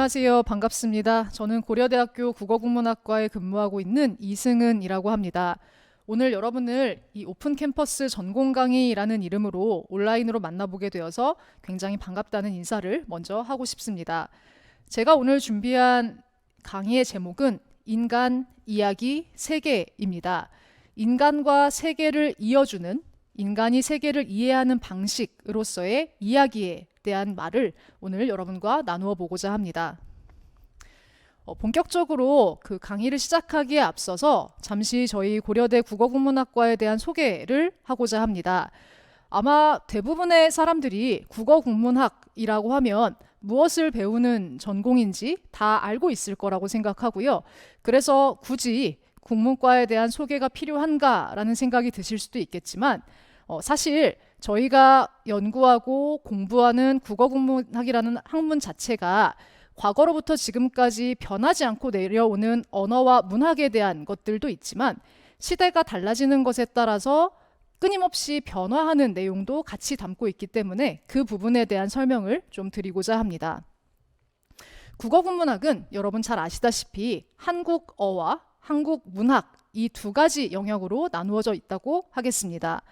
안녕하세요. 반갑습니다. 저는 고려대학교 국어국문학과에 근무하고 있는 이승은이라고 합니다. 오늘 여러분을 이 오픈 캠퍼스 전공 강의라는 이름으로 온라인으로 만나보게 되어서 굉장히 반갑다는 인사를 먼저 하고 싶습니다. 제가 오늘 준비한 강의의 제목은 인간, 이야기, 세계입니다. 인간과 세계를 이어주는, 인간이 세계를 이해하는 방식으로서의 이야기에 대한 말을 오늘 여러분과 나누어 보고자 합니다. 본격적으로 그 강의를 시작하기에 앞서서 잠시 저희 고려대 국어국문학과에 대한 소개를 하고자 합니다. 아마 대부분의 사람들이 국어국문학이라고 하면 무엇을 배우는 전공인지 다 알고 있을 거라고 생각하고요. 그래서 굳이 국문과에 대한 소개가 필요한가라는 생각이 드실 수도 있겠지만 사실 저희가 연구하고 공부하는 국어국문학이라는 학문 자체가 과거로부터 지금까지 변하지 않고 내려오는 언어와 문학에 대한 것들도 있지만 시대가 달라지는 것에 따라서 끊임없이 변화하는 내용도 같이 담고 있기 때문에 그 부분에 대한 설명을 좀 드리고자 합니다. 국어국문학은 여러분 잘 아시다시피 한국어와 한국문학 이 두 가지 영역으로 나누어져 있다고 하겠습니다.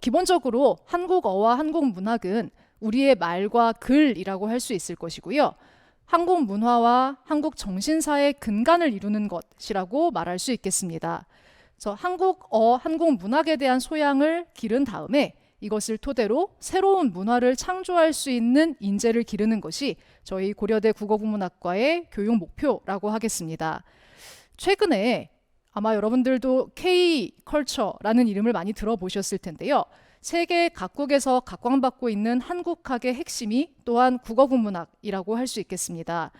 기본적으로 한국어와 한국문학은 우리의 말과 글이라고 할 수 있을 것이고요. 한국 문화와 한국 정신사의 근간을 이루는 것이라고 말할 수 있겠습니다. 그래서 한국어, 한국문학에 대한 소양을 기른 다음에 이것을 토대로 새로운 문화를 창조할 수 있는 인재를 기르는 것이 저희 고려대 국어국문학과의 교육 목표라고 하겠습니다. 최근에 아마 여러분들도 K-컬처라는 이름을 많이 들어보셨을 텐데요. 세계 각국에서 각광받고 있는 한국학의 핵심이 또한 국어국문학이라고 할 수 있겠습니다.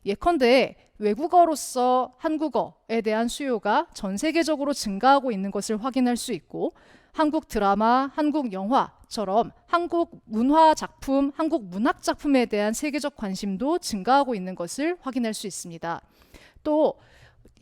예컨대 외국어로서 한국어에 대한 수요가 전 세계적으로 증가하고 있는 것을 확인할 수 있고 한국 드라마, 한국 영화처럼 한국 문화 작품, 한국 문학 작품에 대한 세계적 관심도 증가하고 있는 것을 확인할 수 있습니다. 또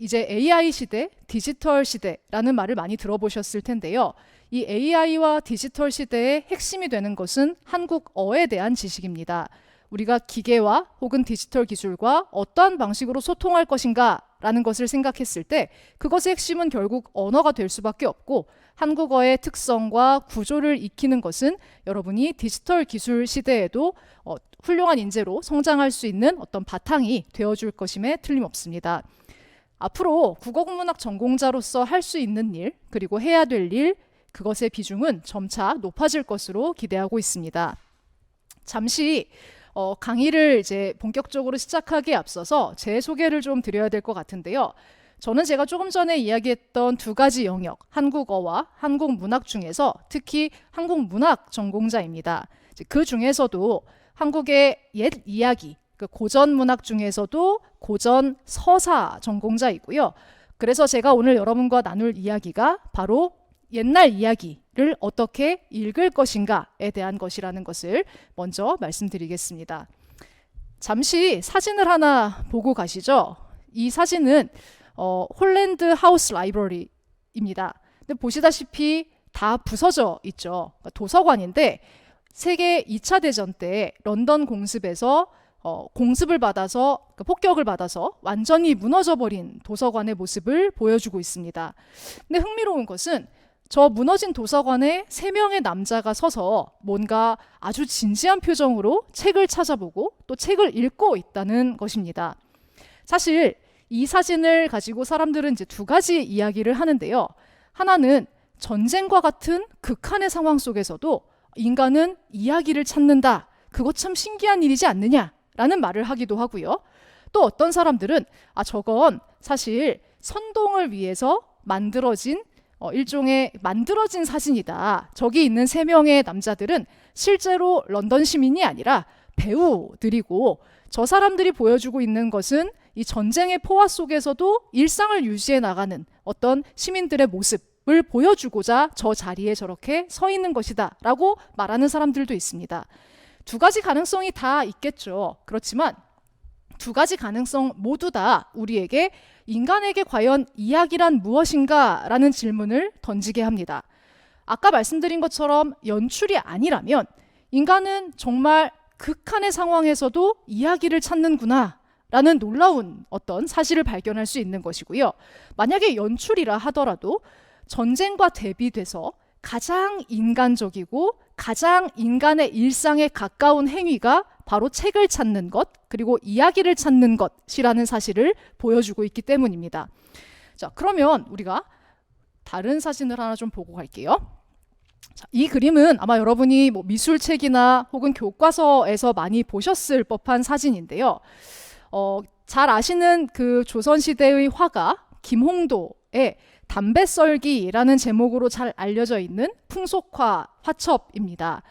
이제 AI 시대, 디지털 시대라는 말을 많이 들어보셨을 텐데요. 이 AI와 디지털 시대의 핵심이 되는 것은 한국어에 대한 지식입니다. 우리가 기계와 혹은 디지털 기술과 어떠한 방식으로 소통할 것인가 라는 것을 생각했을 때 그것의 핵심은 결국 언어가 될 수밖에 없고 한국어의 특성과 구조를 익히는 것은 여러분이 디지털 기술 시대에도 훌륭한 인재로 성장할 수 있는 어떤 바탕이 되어줄 것임에 틀림없습니다. 앞으로 국어국문학 전공자로서 할 수 있는 일, 그리고 해야 될 일, 그것의 비중은 점차 높아질 것으로 기대하고 있습니다. 잠시 강의를 이제 본격적으로 시작하기에 앞서서 제 소개를 좀 드려야 될 것 같은데요. 저는 제가 조금 전에 이야기했던 두 가지 영역, 한국어와 한국문학 중에서 특히 한국문학 전공자입니다. 그 중에서도 한국의 옛 이야기, 그 고전 문학 중에서도 고전 서사 전공자이고요. 그래서 제가 오늘 여러분과 나눌 이야기가 바로 옛날 이야기를 어떻게 읽을 것인가에 대한 것이라는 것을 먼저 말씀드리겠습니다. 잠시 사진을 하나 보고 가시죠. 이 사진은 홀랜드 하우스 라이브러리입니다. 근데 보시다시피 다 부서져 있죠. 도서관인데 세계 2차 대전 때 런던 공습에서 공습을 받아서 폭격을 받아서 완전히 무너져 버린 도서관의 모습을 보여주고 있습니다. 근데 흥미로운 것은 저 무너진 도서관에 3명의 남자가 서서 뭔가 아주 진지한 표정으로 책을 찾아보고 또 책을 읽고 있다는 것입니다. 사실 이 사진을 가지고 사람들은 이제 두 가지 이야기를 하는데요. 하나는 전쟁과 같은 극한의 상황 속에서도 인간은 이야기를 찾는다. 그거 참 신기한 일이지 않느냐? 라는 말을 하기도 하고요. 또 어떤 사람들은 저건 사실 선동을 위해서 만들어진 일종의 만들어진 사진이다. 저기 있는 3명의 남자들은 실제로 런던 시민이 아니라 배우들이고 저 사람들이 보여주고 있는 것은 이 전쟁의 포화 속에서도 일상을 유지해 나가는 어떤 시민들의 모습을 보여주고자 저 자리에 저렇게 서 있는 것이다 라고 말하는 사람들도 있습니다. 두 가지 가능성이 다 있겠죠. 그렇지만 두 가지 가능성 모두 다 우리에게 인간에게 과연 이야기란 무엇인가 라는 질문을 던지게 합니다. 아까 말씀드린 것처럼 연출이 아니라면 인간은 정말 극한의 상황에서도 이야기를 찾는구나 라는 놀라운 어떤 사실을 발견할 수 있는 것이고요. 만약에 연출이라 하더라도 전쟁과 대비돼서 가장 인간적이고 가장 인간의 일상에 가까운 행위가 바로 책을 찾는 것, 그리고 이야기를 찾는 것이라는 사실을 보여주고 있기 때문입니다. 자, 그러면 우리가 다른 사진을 하나 좀 보고 갈게요. 자, 이 그림은 아마 여러분이 뭐 미술책이나 혹은 교과서에서 많이 보셨을 법한 사진인데요. 잘 아시는 그 조선시대의 화가 김홍도의 담배 썰기라는 제목으로 잘 알려져 있는 풍속화 화첩입니다.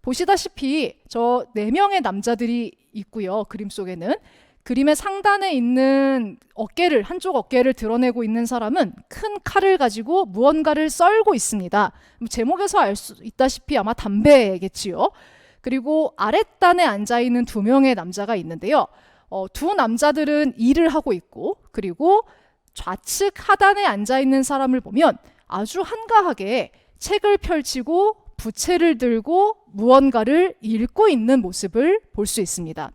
보시다시피 저 4명의 남자들이 있고요. 그림 속에는. 그림의 상단에 있는 한쪽 어깨를 드러내고 있는 사람은 큰 칼을 가지고 무언가를 썰고 있습니다. 제목에서 알 수 있다시피 아마 담배겠지요. 그리고 아랫단에 앉아있는 2명의 남자가 있는데요. 두 남자들은 일을 하고 있고, 그리고 좌측 하단에 앉아있는 사람을 보면 아주 한가하게 책을 펼치고 부채를 들고 무언가를 읽고 있는 모습을 볼 수 있습니다.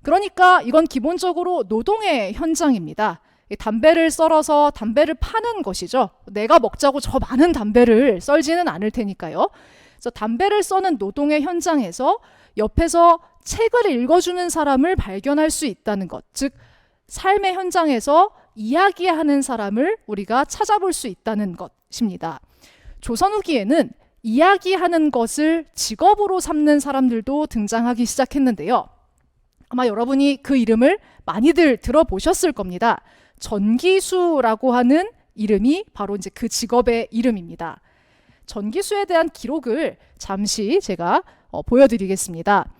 그러니까 이건 기본적으로 노동의 현장입니다. 담배를 썰어서 담배를 파는 것이죠. 내가 먹자고 저 많은 담배를 썰지는 않을 테니까요. 그래서 담배를 써는 노동의 현장에서 옆에서 책을 읽어주는 사람을 발견할 수 있다는 것, 즉 삶의 현장에서 이야기하는 사람을 우리가 찾아볼 수 있다는 것입니다. 조선 후기에는 이야기하는 것을 직업으로 삼는 사람들도 등장하기 시작했는데요. 아마 여러분이 그 이름을 많이들 들어보셨을 겁니다. 전기수라고 하는 이름이 바로 이제 그 직업의 이름입니다. 전기수에 대한 기록을 잠시 제가 보여드리겠습니다.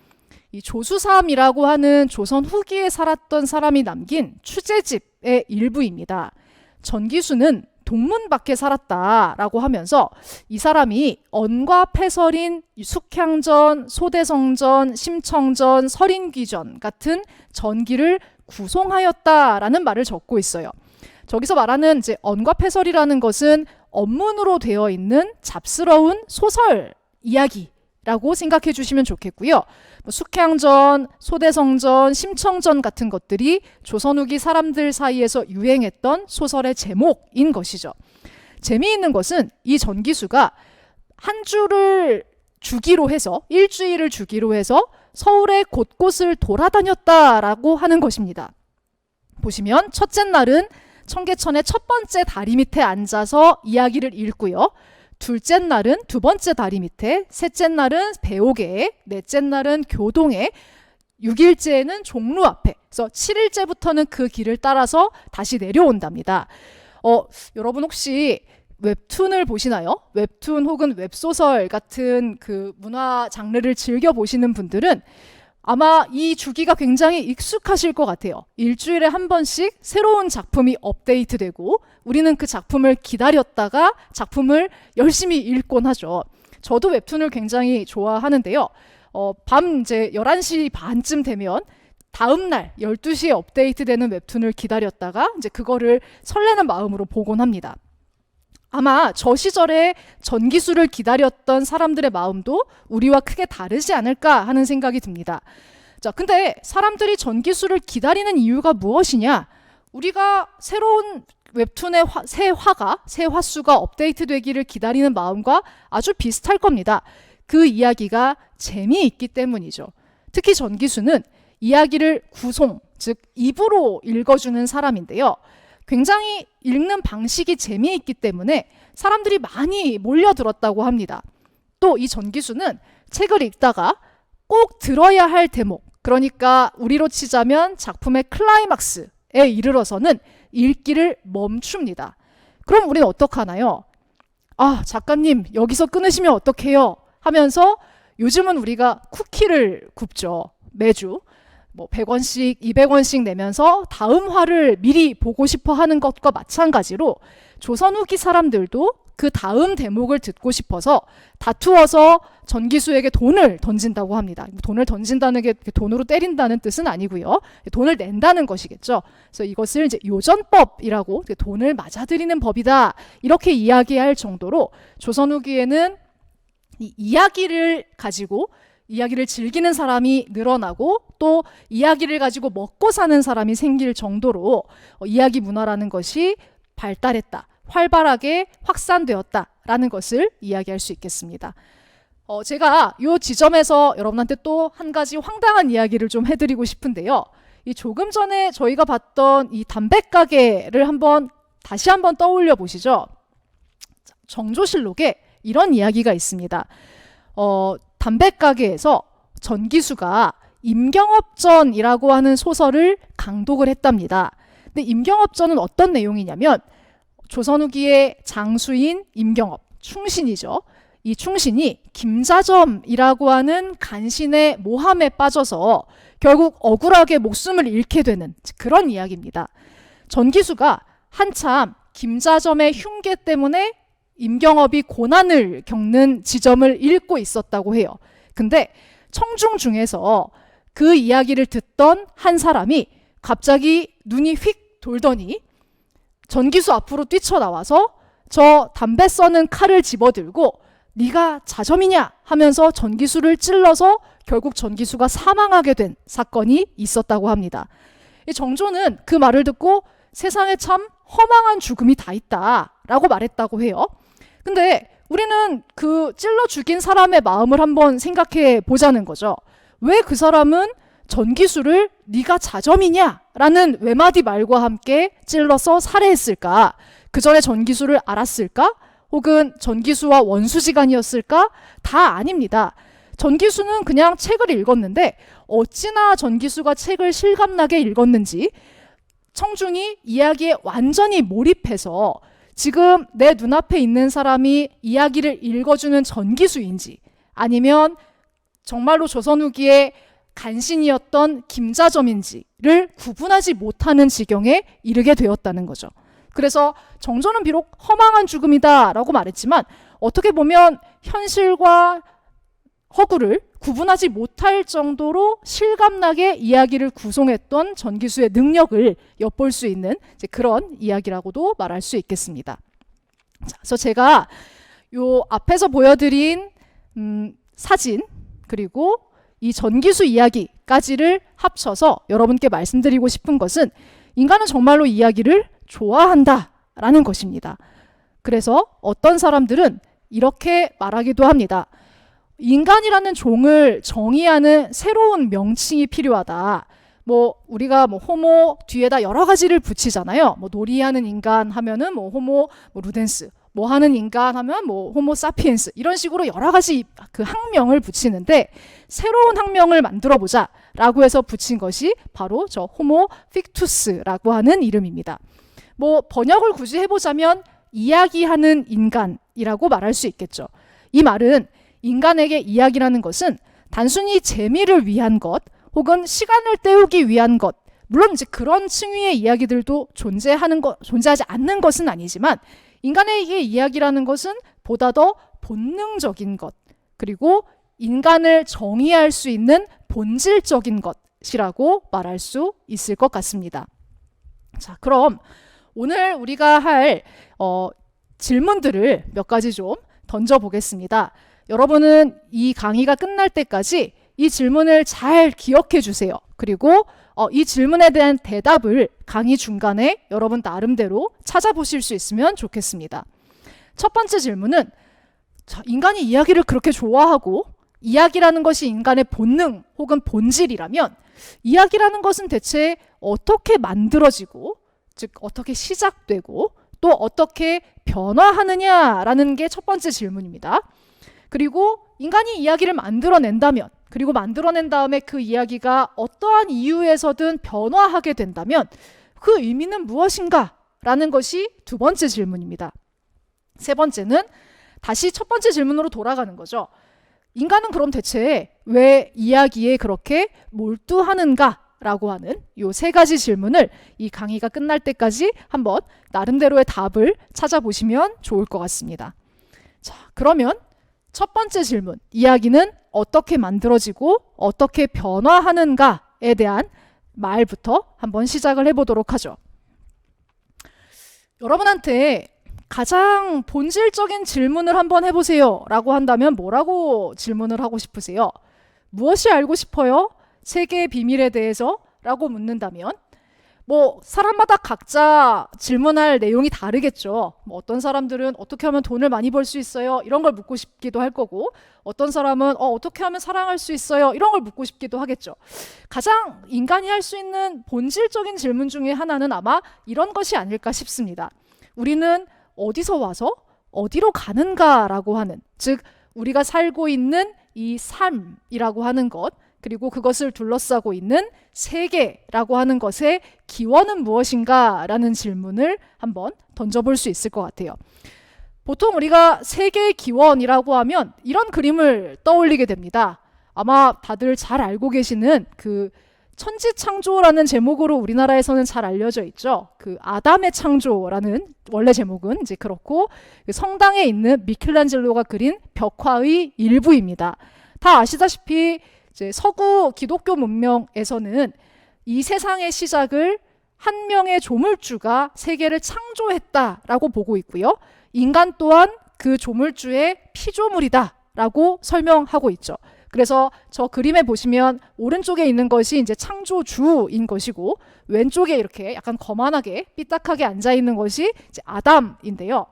이 조수삼이라고 하는 조선 후기에 살았던 사람이 남긴 추제집의 일부입니다. 전기수는 동문 밖에 살았다라고 하면서 이 사람이 언과 패설인 숙향전, 소대성전, 심청전, 설인귀전 같은 전기를 구송하였다라는 말을 적고 있어요. 저기서 말하는 이제 언과 패설이라는 것은 언문으로 되어 있는 잡스러운 소설 이야기라고 생각해 주시면 좋겠고요. 숙향전, 소대성전, 심청전 같은 것들이 조선 후기 사람들 사이에서 유행했던 소설의 제목인 것이죠. 재미있는 것은 이 전기수가 한 주를 주기로 해서 일주일을 주기로 해서 서울의 곳곳을 돌아다녔다라고 하는 것입니다. 보시면 첫째 날은 청계천의 첫 번째 다리 밑에 앉아서 이야기를 읽고요. 둘째 날은 두 번째 다리 밑에, 셋째 날은 배옥에, 넷째 날은 교동에, 6일째는 종로 앞에. 그래서 7일째부터는 그 길을 따라서 다시 내려온답니다. 여러분 혹시 웹툰을 보시나요? 웹툰 혹은 웹소설 같은 그 문화 장르를 즐겨 보시는 분들은 아마 이 주기가 굉장히 익숙하실 것 같아요. 일주일에 한 번씩 새로운 작품이 업데이트되고 우리는 그 작품을 기다렸다가 작품을 열심히 읽곤 하죠. 저도 웹툰을 굉장히 좋아하는데요. 밤 이제 11시 반쯤 되면 다음 날 12시에 업데이트되는 웹툰을 기다렸다가 이제 그거를 설레는 마음으로 보곤 합니다. 아마 저 시절에 전기수를 기다렸던 사람들의 마음도 우리와 크게 다르지 않을까 하는 생각이 듭니다. 자, 근데 사람들이 전기수를 기다리는 이유가 무엇이냐? 우리가 새로운 웹툰의 새 화수가 업데이트되기를 기다리는 마음과 아주 비슷할 겁니다. 그 이야기가 재미있기 때문이죠. 특히 전기수는 이야기를 구송, 즉 입으로 읽어주는 사람인데요. 굉장히 읽는 방식이 재미있기 때문에 사람들이 많이 몰려들었다고 합니다. 또 이 전기수는 책을 읽다가 꼭 들어야 할 대목, 그러니까 우리로 치자면 작품의 클라이막스에 이르러서는 읽기를 멈춥니다. 그럼 우리는 어떡하나요? 아, 작가님 여기서 끊으시면 어떡해요? 하면서 요즘은 우리가 쿠키를 굽죠. 매주. 100원씩, 200원씩 내면서 다음 화를 미리 보고 싶어 하는 것과 마찬가지로 조선 후기 사람들도 그 다음 대목을 듣고 싶어서 다투어서 전기수에게 돈을 던진다고 합니다. 돈을 던진다는 게 돈으로 때린다는 뜻은 아니고요. 돈을 낸다는 것이겠죠. 그래서 이것을 이제 요전법이라고 돈을 맞아들이는 법이다. 이렇게 이야기할 정도로 조선 후기에는 이 이야기를 가지고 이야기를 즐기는 사람이 늘어나고 또 이야기를 가지고 먹고 사는 사람이 생길 정도로 이야기 문화라는 것이 발달했다, 활발하게 확산되었다라는 것을 이야기할 수 있겠습니다. 제가 이 지점에서 여러분한테 또 한 가지 황당한 이야기를 좀 해드리고 싶은데요. 이 조금 전에 저희가 봤던 이 담배 가게를 다시 한번 떠올려 보시죠. 정조실록에 이런 이야기가 있습니다. 담배 가게에서 전기수가 임경업전이라고 하는 소설을 강독을 했답니다. 근데 임경업전은 어떤 내용이냐면 조선 후기의 장수인 임경업, 충신이죠. 이 충신이 김자점이라고 하는 간신의 모함에 빠져서 결국 억울하게 목숨을 잃게 되는 그런 이야기입니다. 전기수가 한참 김자점의 흉계 때문에 임경업이 고난을 겪는 지점을 읽고 있었다고 해요. 근데 청중 중에서 그 이야기를 듣던 한 사람이 갑자기 눈이 휙 돌더니 전기수 앞으로 뛰쳐나와서 저 담배 써는 칼을 집어들고 네가 자점이냐 하면서 전기수를 찔러서 결국 전기수가 사망하게 된 사건이 있었다고 합니다. 이 정조는 그 말을 듣고 세상에 참 허망한 죽음이 다 있다라고 말했다고 해요. 근데 우리는 그 찔러 죽인 사람의 마음을 한번 생각해 보자는 거죠. 왜 그 사람은 전기수를 네가 자점이냐 라는 외마디 말과 함께 찔러서 살해했을까? 그 전에 전기수를 알았을까? 혹은 전기수와 원수지간이었을까? 다 아닙니다. 전기수는 그냥 책을 읽었는데 어찌나 전기수가 책을 실감나게 읽었는지 청중이 이야기에 완전히 몰입해서 지금 내 눈앞에 있는 사람이 이야기를 읽어주는 전기수인지 아니면 정말로 조선 후기에 간신이었던 김자점인지를 구분하지 못하는 지경에 이르게 되었다는 거죠. 그래서 정조는 비록 허망한 죽음이다 라고 말했지만 어떻게 보면 현실과 허구를 구분하지 못할 정도로 실감나게 이야기를 구성했던 전기수의 능력을 엿볼 수 있는 그런 이야기라고도 말할 수 있겠습니다. 자, 그래서 제가 요 앞에서 보여드린 사진 그리고 이 전기수 이야기까지를 합쳐서 여러분께 말씀드리고 싶은 것은 인간은 정말로 이야기를 좋아한다라는 것입니다. 그래서 어떤 사람들은 이렇게 말하기도 합니다. 인간이라는 종을 정의하는 새로운 명칭이 필요하다. 우리가 호모 뒤에다 여러 가지를 붙이잖아요. 놀이하는 인간 하면은 호모 루덴스, 하는 인간 하면 호모 사피엔스 이런 식으로 여러 가지 그 학명을 붙이는데 새로운 학명을 만들어 보자라고 해서 붙인 것이 바로 저 호모 픽투스라고 하는 이름입니다. 번역을 굳이 해보자면 이야기하는 인간이라고 말할 수 있겠죠. 이 말은 인간에게 이야기라는 것은 단순히 재미를 위한 것 혹은 시간을 때우기 위한 것, 물론 이제 그런 층위의 이야기들도 존재하지 않는 것은 아니지만 인간에게 이야기라는 것은 보다 더 본능적인 것, 그리고 인간을 정의할 수 있는 본질적인 것이라고 말할 수 있을 것 같습니다. 자, 그럼 오늘 우리가 할 질문들을 몇 가지 좀 던져보겠습니다. 여러분은 이 강의가 끝날 때까지 이 질문을 잘 기억해 주세요. 그리고 이 질문에 대한 대답을 강의 중간에 여러분 나름대로 찾아보실 수 있으면 좋겠습니다. 첫 번째 질문은 인간이 이야기를 그렇게 좋아하고 이야기라는 것이 인간의 본능 혹은 본질이라면 이야기라는 것은 대체 어떻게 만들어지고 즉 어떻게 시작되고 또 어떻게 변화하느냐라는 게 첫 번째 질문입니다. 그리고 인간이 이야기를 만들어낸다면 그리고 만들어낸 다음에 그 이야기가 어떠한 이유에서든 변화하게 된다면 그 의미는 무엇인가? 라는 것이 두 번째 질문입니다. 세 번째는 다시 첫 번째 질문으로 돌아가는 거죠. 인간은 그럼 대체 왜 이야기에 그렇게 몰두하는가? 라고 하는 이 세 가지 질문을 이 강의가 끝날 때까지 한번 나름대로의 답을 찾아보시면 좋을 것 같습니다. 자, 그러면 첫 번째 질문, 이야기는 어떻게 만들어지고 어떻게 변화하는가에 대한 말부터 한번 시작을 해보도록 하죠. 여러분한테 가장 본질적인 질문을 한번 해보세요 라고 한다면 뭐라고 질문을 하고 싶으세요? 무엇이 알고 싶어요? 세계의 비밀에 대해서? 라고 묻는다면 사람마다 각자 질문할 내용이 다르겠죠. 어떤 사람들은 어떻게 하면 돈을 많이 벌 수 있어요? 이런 걸 묻고 싶기도 할 거고, 어떤 사람은 어떻게 하면 사랑할 수 있어요? 이런 걸 묻고 싶기도 하겠죠. 가장 인간이 할 수 있는 본질적인 질문 중에 하나는 아마 이런 것이 아닐까 싶습니다. 우리는 어디서 와서 어디로 가는가라고 하는, 즉 우리가 살고 있는 이 삶이라고 하는 것, 그리고 그것을 둘러싸고 있는 세계라고 하는 것의 기원은 무엇인가 라는 질문을 한번 던져볼 수 있을 것 같아요. 보통 우리가 세계의 기원이라고 하면 이런 그림을 떠올리게 됩니다. 아마 다들 잘 알고 계시는 그 천지창조라는 제목으로 우리나라에서는 잘 알려져 있죠. 그 아담의 창조라는 원래 제목은 이제 그렇고, 그 성당에 있는 미켈란젤로가 그린 벽화의 일부입니다. 다 아시다시피 이제 서구 기독교 문명에서는 이 세상의 시작을 한 명의 조물주가 세계를 창조했다라고 보고 있고요. 인간 또한 그 조물주의 피조물이다라고 설명하고 있죠. 그래서 저 그림에 보시면 오른쪽에 있는 것이 이제 창조주인 것이고, 왼쪽에 이렇게 약간 거만하게 삐딱하게 앉아 있는 것이 이제 아담인데요.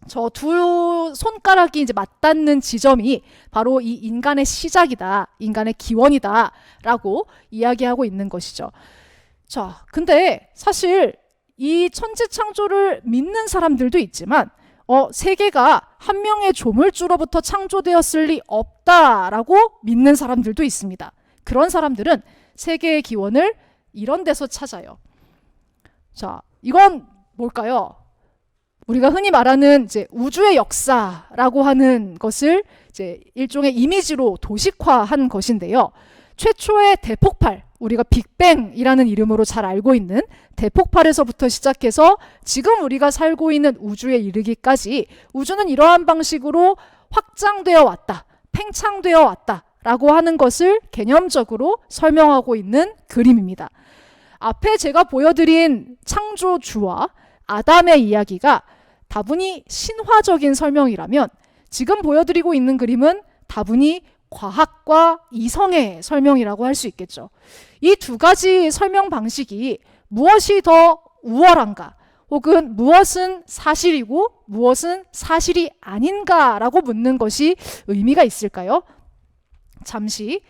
저 두 손가락이 이제 맞닿는 지점이 바로 이 인간의 시작이다, 인간의 기원이다 라고 이야기하고 있는 것이죠. 자, 근데 사실 이 천지창조를 믿는 사람들도 있지만 세계가 한 명의 조물주로부터 창조되었을 리 없다라고 믿는 사람들도 있습니다. 그런 사람들은 세계의 기원을 이런 데서 찾아요. 자, 이건 뭘까요? 우리가 흔히 말하는 이제 우주의 역사라고 하는 것을 이제 일종의 이미지로 도식화한 것인데요. 최초의 대폭발, 우리가 빅뱅이라는 이름으로 잘 알고 있는 대폭발에서부터 시작해서 지금 우리가 살고 있는 우주에 이르기까지 우주는 이러한 방식으로 확장되어 왔다, 팽창되어 왔다라고 하는 것을 개념적으로 설명하고 있는 그림입니다. 앞에 제가 보여드린 창조주와 아담의 이야기가 다분히 신화적인 설명이라면, 지금 보여드리고 있는 그림은 다분히 과학과 이성의 설명이라고 할 수 있겠죠. 이 두 가지 설명 방식이 무엇이 더 우월한가, 혹은 무엇은 사실이고 무엇은 사실이 아닌가라고 묻는 것이 의미가 있을까요? 잠시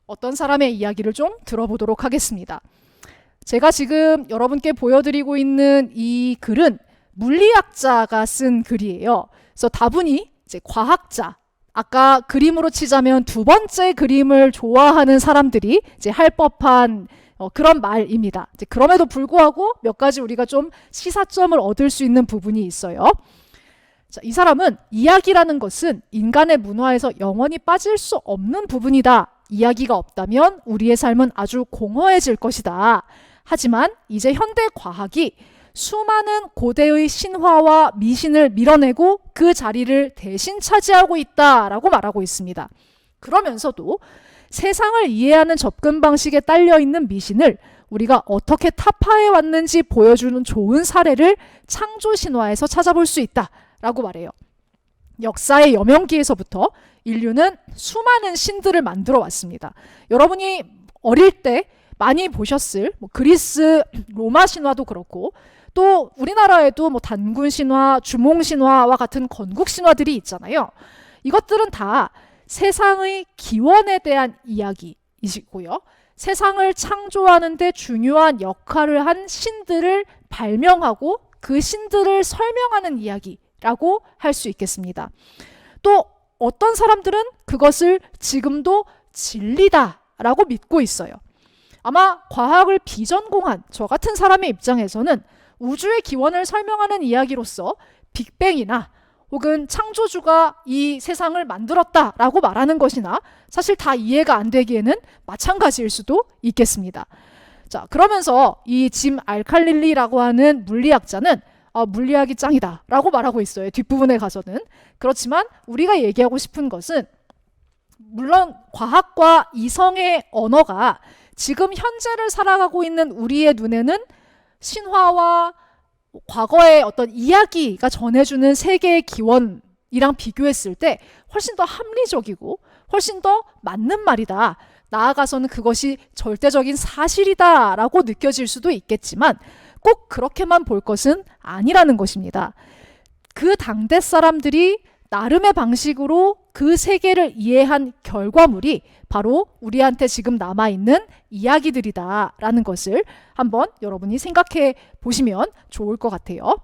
어떤 사람의 이야기를 좀 들어보도록 하겠습니다. 제가 지금 여러분께 보여드리고 있는 이 글은 물리학자가 쓴 글이에요. 그래서 다분히 이제 과학자, 아까 그림으로 치자면 두 번째 그림을 좋아하는 사람들이 이제 할 법한 그런 말입니다. 이제 그럼에도 불구하고 몇 가지 우리가 좀 시사점을 얻을 수 있는 부분이 있어요. 자, 이 사람은 이야기라는 것은 인간의 문화에서 영원히 빠질 수 없는 부분이다. 이야기가 없다면 우리의 삶은 아주 공허해질 것이다. 하지만 이제 현대 과학이 수많은 고대의 신화와 미신을 밀어내고 그 자리를 대신 차지하고 있다라고 말하고 있습니다. 그러면서도 세상을 이해하는 접근 방식에 딸려있는 미신을 우리가 어떻게 타파해 왔는지 보여주는 좋은 사례를 창조 신화에서 찾아볼 수 있다라고 말해요. 역사의 여명기에서부터 인류는 수많은 신들을 만들어 왔습니다. 여러분이 어릴 때 많이 보셨을 그리스 로마 신화도 그렇고, 또 우리나라에도 단군 신화, 주몽 신화와 같은 건국 신화들이 있잖아요. 이것들은 다 세상의 기원에 대한 이야기이시고요. 세상을 창조하는 데 중요한 역할을 한 신들을 발명하고 그 신들을 설명하는 이야기라고 할 수 있겠습니다. 또 어떤 사람들은 그것을 지금도 진리다라고 믿고 있어요. 아마 과학을 비전공한 저 같은 사람의 입장에서는 우주의 기원을 설명하는 이야기로서 빅뱅이나 혹은 창조주가 이 세상을 만들었다라고 말하는 것이나 사실 다 이해가 안 되기에는 마찬가지일 수도 있겠습니다. 자, 그러면서 이 짐 알칼릴리라고 하는 물리학자는 물리학이 짱이다 라고 말하고 있어요. 뒷부분에 가서는. 그렇지만 우리가 얘기하고 싶은 것은, 물론 과학과 이성의 언어가 지금 현재를 살아가고 있는 우리의 눈에는 신화와 과거의 어떤 이야기가 전해주는 세계의 기원이랑 비교했을 때 훨씬 더 합리적이고 훨씬 더 맞는 말이다. 나아가서는 그것이 절대적인 사실이다라고 느껴질 수도 있겠지만 꼭 그렇게만 볼 것은 아니라는 것입니다. 그 당대 사람들이 나름의 방식으로 그 세계를 이해한 결과물이 바로 우리한테 지금 남아있는 이야기들이다라는 것을 한번 여러분이 생각해 보시면 좋을 것 같아요.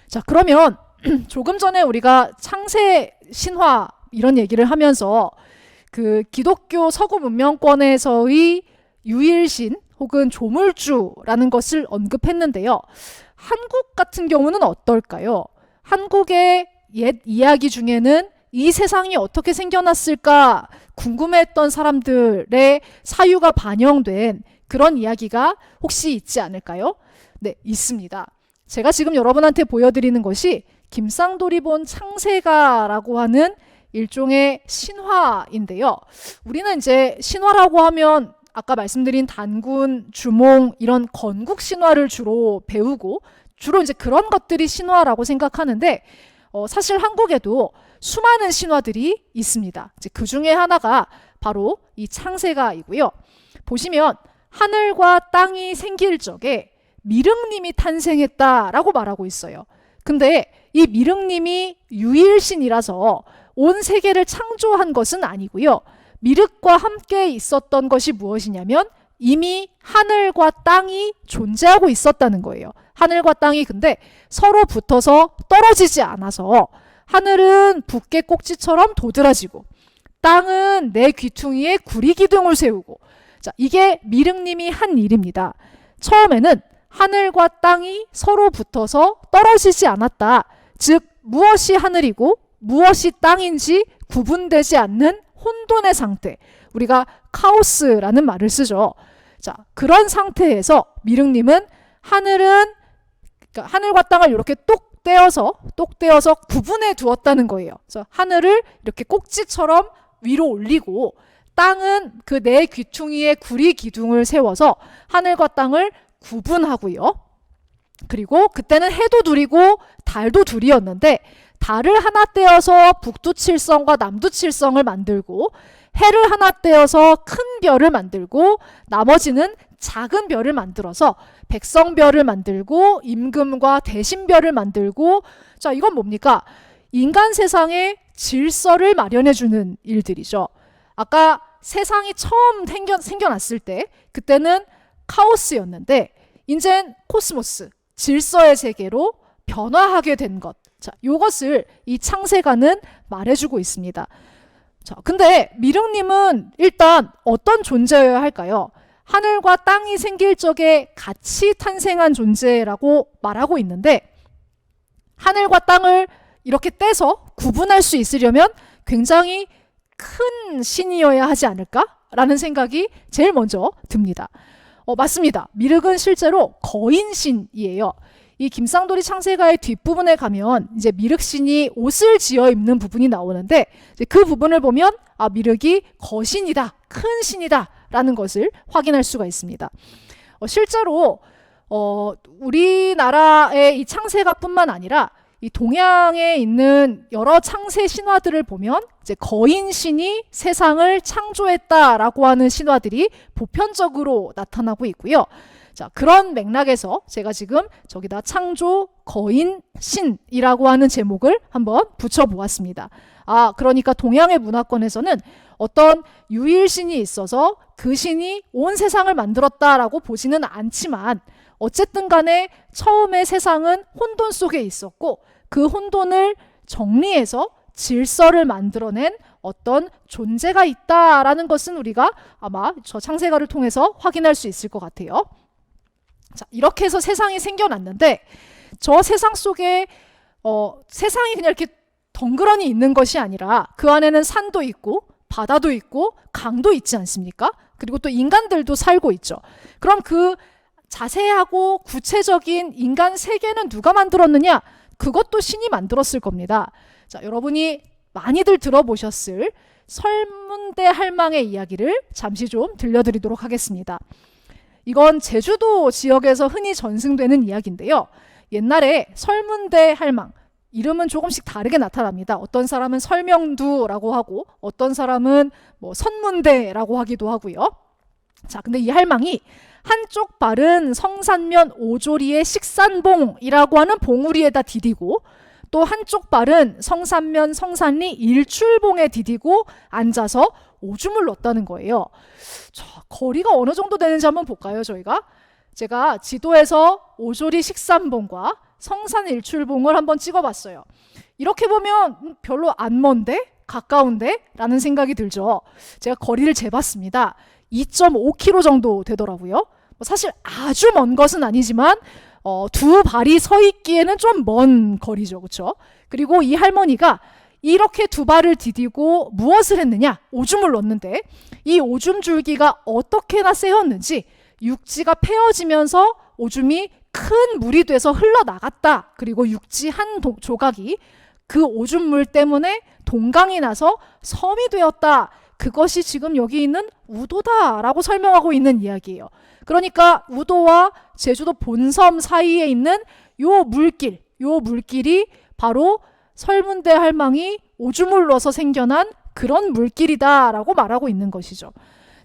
자, 그러면 조금 전에 우리가 창세 신화 이런 얘기를 하면서 그 기독교 서구 문명권에서의 유일신 혹은 조물주라는 것을 언급했는데요. 한국 같은 경우는 어떨까요? 한국의 옛 이야기 중에는 이 세상이 어떻게 생겨났을까 궁금해했던 사람들의 사유가 반영된 그런 이야기가 혹시 있지 않을까요? 네, 있습니다. 제가 지금 여러분한테 보여드리는 것이 김상돌이 본 창세가라고 하는 일종의 신화인데요. 우리는 이제 신화라고 하면 아까 말씀드린 단군, 주몽 이런 건국 신화를 주로 배우고 주로 이제 그런 것들이 신화라고 생각하는데 사실 한국에도 수많은 신화들이 있습니다. 이제 그 중에 하나가 바로 이 창세가이고요. 보시면 하늘과 땅이 생길 적에 미륵님이 탄생했다라고 말하고 있어요. 근데 이 미륵님이 유일신이라서 온 세계를 창조한 것은 아니고요. 미륵과 함께 있었던 것이 무엇이냐면 이미 하늘과 땅이 존재하고 있었다는 거예요. 하늘과 땅이 근데 서로 붙어서 떨어지지 않아서 하늘은 붓개 꼭지처럼 도드라지고 땅은 내 귀퉁이에 구리기둥을 세우고 자, 이게 미륵님이 한 일입니다. 처음에는 하늘과 땅이 서로 붙어서 떨어지지 않았다. 즉 무엇이 하늘이고 무엇이 땅인지 구분되지 않는 혼돈의 상태. 우리가 카오스라는 말을 쓰죠. 자, 그런 상태에서 미륵님은 그러니까 하늘과 땅을 이렇게 똑 떼어서 구분해 두었다는 거예요. 그래서 하늘을 이렇게 꼭지처럼 위로 올리고 땅은 그 내 귀퉁이에 구리 기둥을 세워서 하늘과 땅을 구분하고요. 그리고 그때는 해도 둘이고 달도 둘이었는데 달을 하나 떼어서 북두칠성과 남두칠성을 만들고 해를 하나 떼어서 큰 별을 만들고 나머지는 작은 별을 만들어서 백성별을 만들고 임금과 대신별을 만들고 자, 이건 뭡니까? 인간 세상에 질서를 마련해주는 일들이죠. 아까 세상이 처음 생겨났을 때 그때는 카오스였는데 이젠 코스모스, 질서의 세계로 변화하게 된 것. 자, 요것을 이 창세가는 말해주고 있습니다. 자, 근데 미륵님은 일단 어떤 존재여야 할까요? 하늘과 땅이 생길 적에 같이 탄생한 존재라고 말하고 있는데 하늘과 땅을 이렇게 떼서 구분할 수 있으려면 굉장히 큰 신이어야 하지 않을까라는 생각이 제일 먼저 듭니다. 맞습니다. 미륵은 실제로 거인신이에요. 이 김상돌이 창세가의 뒷부분에 가면 이제 미륵신이 옷을 지어 입는 부분이 나오는데 이제 그 부분을 보면 아, 미륵이 거신이다, 큰 신이다 라는 것을 확인할 수가 있습니다. 실제로 우리나라의 이 창세가뿐만 아니라 이 동양에 있는 여러 창세 신화들을 보면 이제 거인신이 세상을 창조했다라고 하는 신화들이 보편적으로 나타나고 있고요. 자, 그런 맥락에서 제가 지금 저기다 창조 거인 신이라고 하는 제목을 한번 붙여보았습니다. 아, 그러니까 동양의 문화권에서는 어떤 유일신이 있어서 그 신이 온 세상을 만들었다라고 보지는 않지만 어쨌든 간에 처음에 세상은 혼돈 속에 있었고 그 혼돈을 정리해서 질서를 만들어낸 어떤 존재가 있다라는 것은 우리가 아마 저 창세가를 통해서 확인할 수 있을 것 같아요. 자, 이렇게 해서 세상이 생겨났는데 저 세상 속에 세상이 그냥 이렇게 덩그러니 있는 것이 아니라 그 안에는 산도 있고 바다도 있고 강도 있지 않습니까? 그리고 또 인간들도 살고 있죠. 그럼 그 자세하고 구체적인 인간 세계는 누가 만들었느냐? 그것도 신이 만들었을 겁니다. 자, 여러분이 많이들 들어보셨을 설문대 할망의 이야기를 잠시 좀 들려드리도록 하겠습니다. 이건 제주도 지역에서 흔히 전승되는 이야기인데요. 옛날에 설문대 할망, 이름은 조금씩 다르게 나타납니다. 어떤 사람은 설명두라고 하고 어떤 사람은 뭐 선문대라고 하기도 하고요. 자, 근데 이 할망이 한쪽 발은 성산면 오조리의 식산봉이라고 하는 봉우리에다 디디고 또 한쪽 발은 성산면 성산리 일출봉에 디디고 앉아서 오줌을 넣었다는 거예요. 자, 거리가 어느 정도 되는지 한번 볼까요, 저희가? 제가 지도에서 오조리 식산봉과 성산 일출봉을 한번 찍어봤어요. 이렇게 보면 별로 안 먼데? 가까운데? 라는 생각이 들죠. 제가 거리를 재봤습니다. 2.5km 정도 되더라고요. 사실 아주 먼 것은 아니지만 두 발이 서 있기에는 좀 먼 거리죠. 그렇죠? 그리고 이 할머니가 이렇게 두 발을 디디고 무엇을 했느냐? 오줌을 넣었는데 이 오줌 줄기가 어떻게나 세었는지 육지가 패어지면서 오줌이 큰 물이 돼서 흘러나갔다. 그리고 육지 한 조각이 그 오줌물 때문에 동강이 나서 섬이 되었다. 그것이 지금 여기 있는 우도다라고 설명하고 있는 이야기예요. 그러니까 우도와 제주도 본섬 사이에 있는 요 물길이 바로 설문대 할망이 오줌을 넣어서 생겨난 그런 물길이다라고 말하고 있는 것이죠.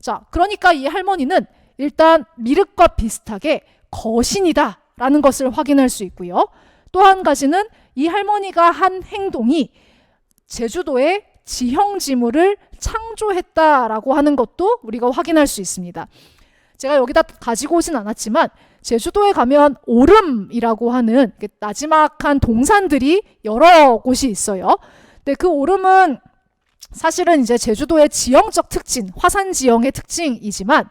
자, 그러니까 이 할머니는 일단 미륵과 비슷하게 거신이다라는 것을 확인할 수 있고요. 또 한 가지는 이 할머니가 한 행동이 제주도의 지형지물을 창조했다라고 하는 것도 우리가 확인할 수 있습니다. 제가 여기다 가지고 오진 않았지만 제주도에 가면 오름이라고 하는 나지막한 동산들이 여러 곳이 있어요. 근데 그 오름은 사실은 이제 제주도의 지형적 특징, 화산 지형의 특징이지만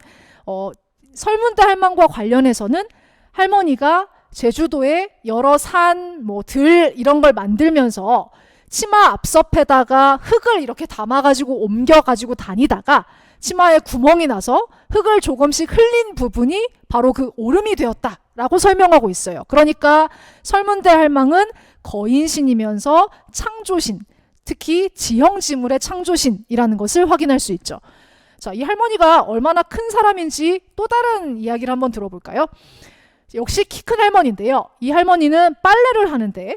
설문대 할망과 관련해서는 할머니가 제주도에 여러 산, 들 이런 걸 만들면서 치마 앞섭에다가 흙을 이렇게 담아가지고 옮겨가지고 다니다가 치마에 구멍이 나서 흙을 조금씩 흘린 부분이 바로 그 오름이 되었다라고 설명하고 있어요. 그러니까 설문대 할망은 거인신이면서 창조신, 특히 지형지물의 창조신이라는 것을 확인할 수 있죠. 자, 이 할머니가 얼마나 큰 사람인지 또 다른 이야기를 한번 들어볼까요? 역시 키 큰 할머니인데요. 이 할머니는 빨래를 하는데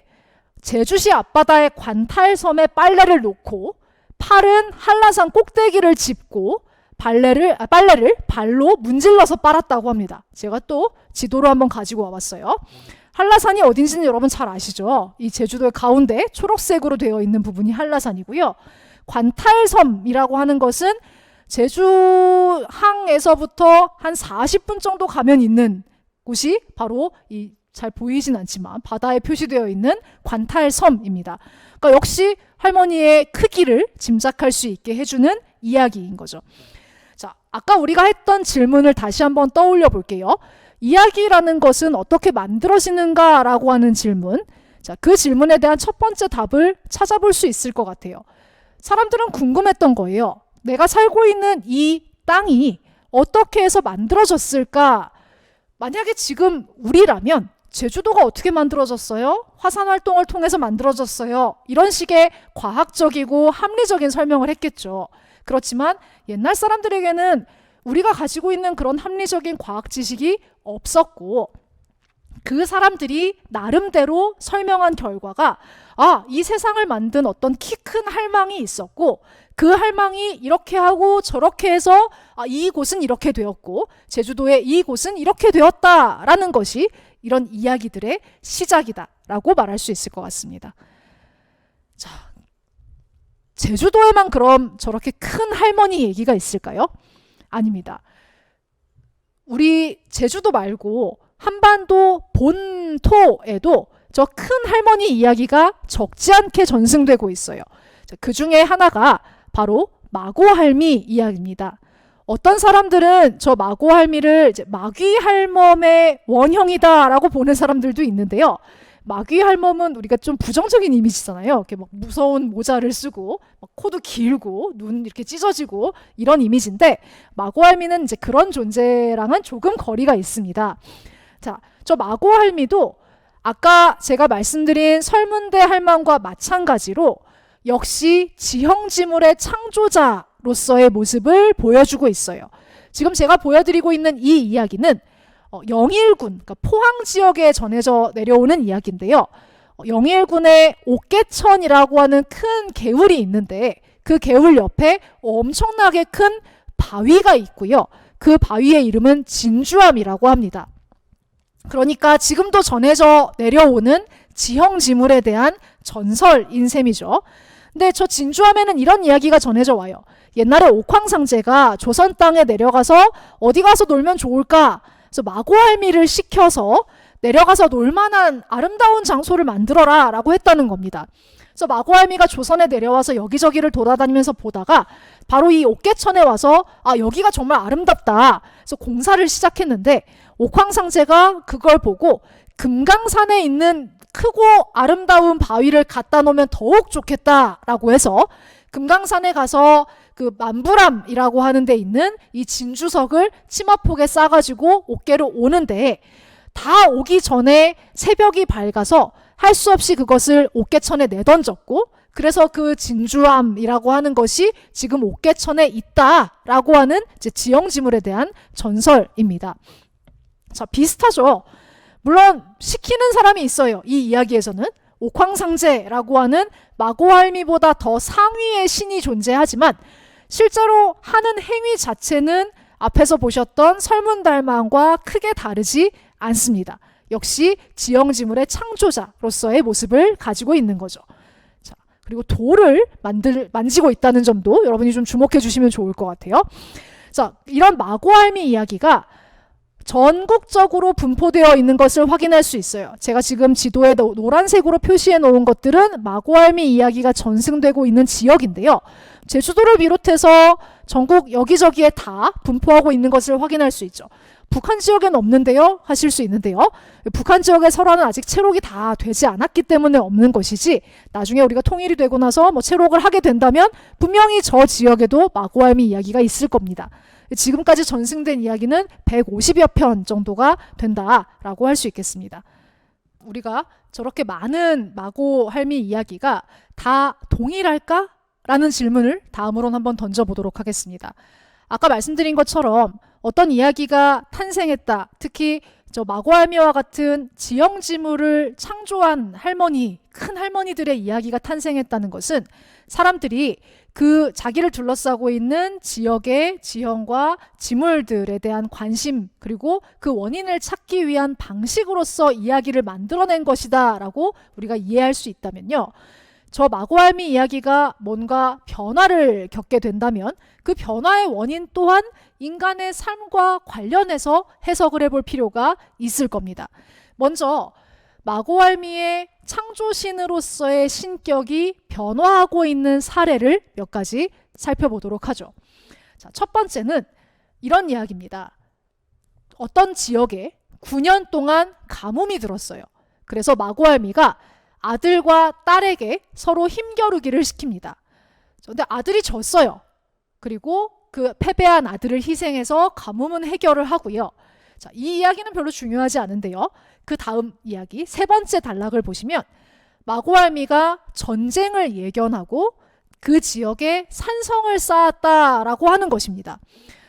제주시 앞바다의 관탈섬에 빨래를 놓고 팔은 한라산 꼭대기를 짚고 빨래를 발로 문질러서 빨았다고 합니다. 제가 또 지도로 한번 가지고 와봤어요. 한라산이 어딘지는 여러분 잘 아시죠? 이 제주도의 가운데 초록색으로 되어 있는 부분이 한라산이고요. 관탈섬이라고 하는 것은 제주항에서부터 한 40분 정도 가면 있는 곳이 바로 이 잘 보이진 않지만 바다에 표시되어 있는 관탈섬입니다. 그러니까 역시 할머니의 크기를 짐작할 수 있게 해주는 이야기인 거죠. 자, 아까 우리가 했던 질문을 다시 한번 떠올려 볼게요. 이야기라는 것은 어떻게 만들어지는가라고 하는 질문. 자, 그 질문에 대한 첫 번째 답을 찾아볼 수 있을 것 같아요. 사람들은 궁금했던 거예요. 내가 살고 있는 이 땅이 어떻게 해서 만들어졌을까? 만약에 지금 우리라면 제주도가 어떻게 만들어졌어요? 화산 활동을 통해서 만들어졌어요. 이런 식의 과학적이고 합리적인 설명을 했겠죠. 그렇지만 옛날 사람들에게는 우리가 가지고 있는 그런 합리적인 과학 지식이 없었고 그 사람들이 나름대로 설명한 결과가 이 세상을 만든 어떤 키 큰 할망이 있었고 그 할망이 이렇게 하고 저렇게 해서 이곳은 이렇게 되었고 제주도의 이곳은 이렇게 되었다라는 것이 이런 이야기들의 시작이다라고 말할 수 있을 것 같습니다. 자, 제주도에만 그럼 저렇게 큰 할머니 얘기가 있을까요? 아닙니다. 우리 제주도 말고 한반도 본토에도 저 큰 할머니 이야기가 적지 않게 전승되고 있어요. 그 중에 하나가 바로 마고할미 이야기입니다. 어떤 사람들은 저 마고할미를 이제 마귀할멈의 원형이다라고 보는 사람들도 있는데요. 마귀할멈은 우리가 좀 부정적인 이미지잖아요. 이렇게 막 무서운 모자를 쓰고 막 코도 길고 눈 이렇게 찢어지고 이런 이미지인데 마고할미는 이제 그런 존재랑은 조금 거리가 있습니다. 자, 저 마고할미도 아까 제가 말씀드린 설문대 할망과 마찬가지로 역시 지형지물의 창조자로서의 모습을 보여주고 있어요. 지금 제가 보여드리고 있는 이 이야기는 영일군, 그러니까 포항 지역에 전해져 내려오는 이야기인데요. 영일군에 옥계천이라고 하는 큰 개울이 있는데 그 개울 옆에 엄청나게 큰 바위가 있고요. 그 바위의 이름은 진주암이라고 합니다. 그러니까 지금도 전해져 내려오는 지형지물에 대한 전설인 셈이죠. 근데 저 진주암에는 이런 이야기가 전해져 와요. 옛날에 옥황상제가 조선 땅에 내려가서 어디 가서 놀면 좋을까? 그래서 마고할미를 시켜서 내려가서 놀만한 아름다운 장소를 만들어라 라고 했다는 겁니다. 그래서 마고할미가 조선에 내려와서 여기저기를 돌아다니면서 보다가 바로 이 옥계천에 와서 여기가 정말 아름답다. 그래서 공사를 시작했는데 옥황상제가 그걸 보고 금강산에 있는 크고 아름다운 바위를 갖다 놓으면 더욱 좋겠다라고 해서 금강산에 가서 그 만부람이라고 하는 데 있는 이 진주석을 치마폭에 싸가지고 옥계로 오는데 다 오기 전에 새벽이 밝아서 할 수 없이 그것을 옥계천에 내던졌고 그래서 그 진주암이라고 하는 것이 지금 옥계천에 있다라고 하는 이제 지형지물에 대한 전설입니다. 자, 비슷하죠. 물론 시키는 사람이 있어요. 이 이야기에서는 옥황상제라고 하는 마고할미보다 더 상위의 신이 존재하지만 실제로 하는 행위 자체는 앞에서 보셨던 설문달망과 크게 다르지 않습니다. 역시 지형지물의 창조자로서의 모습을 가지고 있는 거죠. 자, 그리고 돌을 만지고 있다는 점도 여러분이 좀 주목해 주시면 좋을 것 같아요. 자, 이런 마고할미 이야기가 전국적으로 분포되어 있는 것을 확인할 수 있어요. 제가 지금 지도에 노란색으로 표시해 놓은 것들은 마고할미 이야기가 전승되고 있는 지역인데요. 제주도를 비롯해서 전국 여기저기에 다 분포하고 있는 것을 확인할 수 있죠. 북한 지역엔 없는데요? 하실 수 있는데요. 북한 지역의 설화는 아직 채록이 다 되지 않았기 때문에 없는 것이지 나중에 우리가 통일이 되고 나서 채록을 하게 된다면 분명히 저 지역에도 마고할미 이야기가 있을 겁니다. 지금까지 전승된 이야기는 150여 편 정도가 된다라고 할 수 있겠습니다. 우리가 저렇게 많은 마고할미 이야기가 다 동일할까? 라는 질문을 다음으로는 한번 던져보도록 하겠습니다. 아까 말씀드린 것처럼 어떤 이야기가 탄생했다. 특히 저 마고할미와 같은 지형지물을 창조한 할머니, 큰 할머니들의 이야기가 탄생했다는 것은 사람들이 그 자기를 둘러싸고 있는 지역의 지형과 지물들에 대한 관심 그리고 그 원인을 찾기 위한 방식으로서 이야기를 만들어낸 것이다 라고 우리가 이해할 수 있다면요. 저 마고할미 이야기가 뭔가 변화를 겪게 된다면 그 변화의 원인 또한 인간의 삶과 관련해서 해석을 해볼 필요가 있을 겁니다. 먼저 마고할미의 창조신으로서의 신격이 변화하고 있는 사례를 몇 가지 살펴보도록 하죠. 자, 첫 번째는 이런 이야기입니다. 어떤 지역에 9년 동안 가뭄이 들었어요. 그래서 마고할미가 아들과 딸에게 서로 힘겨루기를 시킵니다. 그런데 아들이 졌어요. 그리고 그 패배한 아들을 희생해서 가뭄은 해결을 하고요. 자, 이 이야기는 별로 중요하지 않은데요. 그 다음 이야기, 세 번째 단락을 보시면 마고할미가 전쟁을 예견하고 그 지역에 산성을 쌓았다라고 하는 것입니다.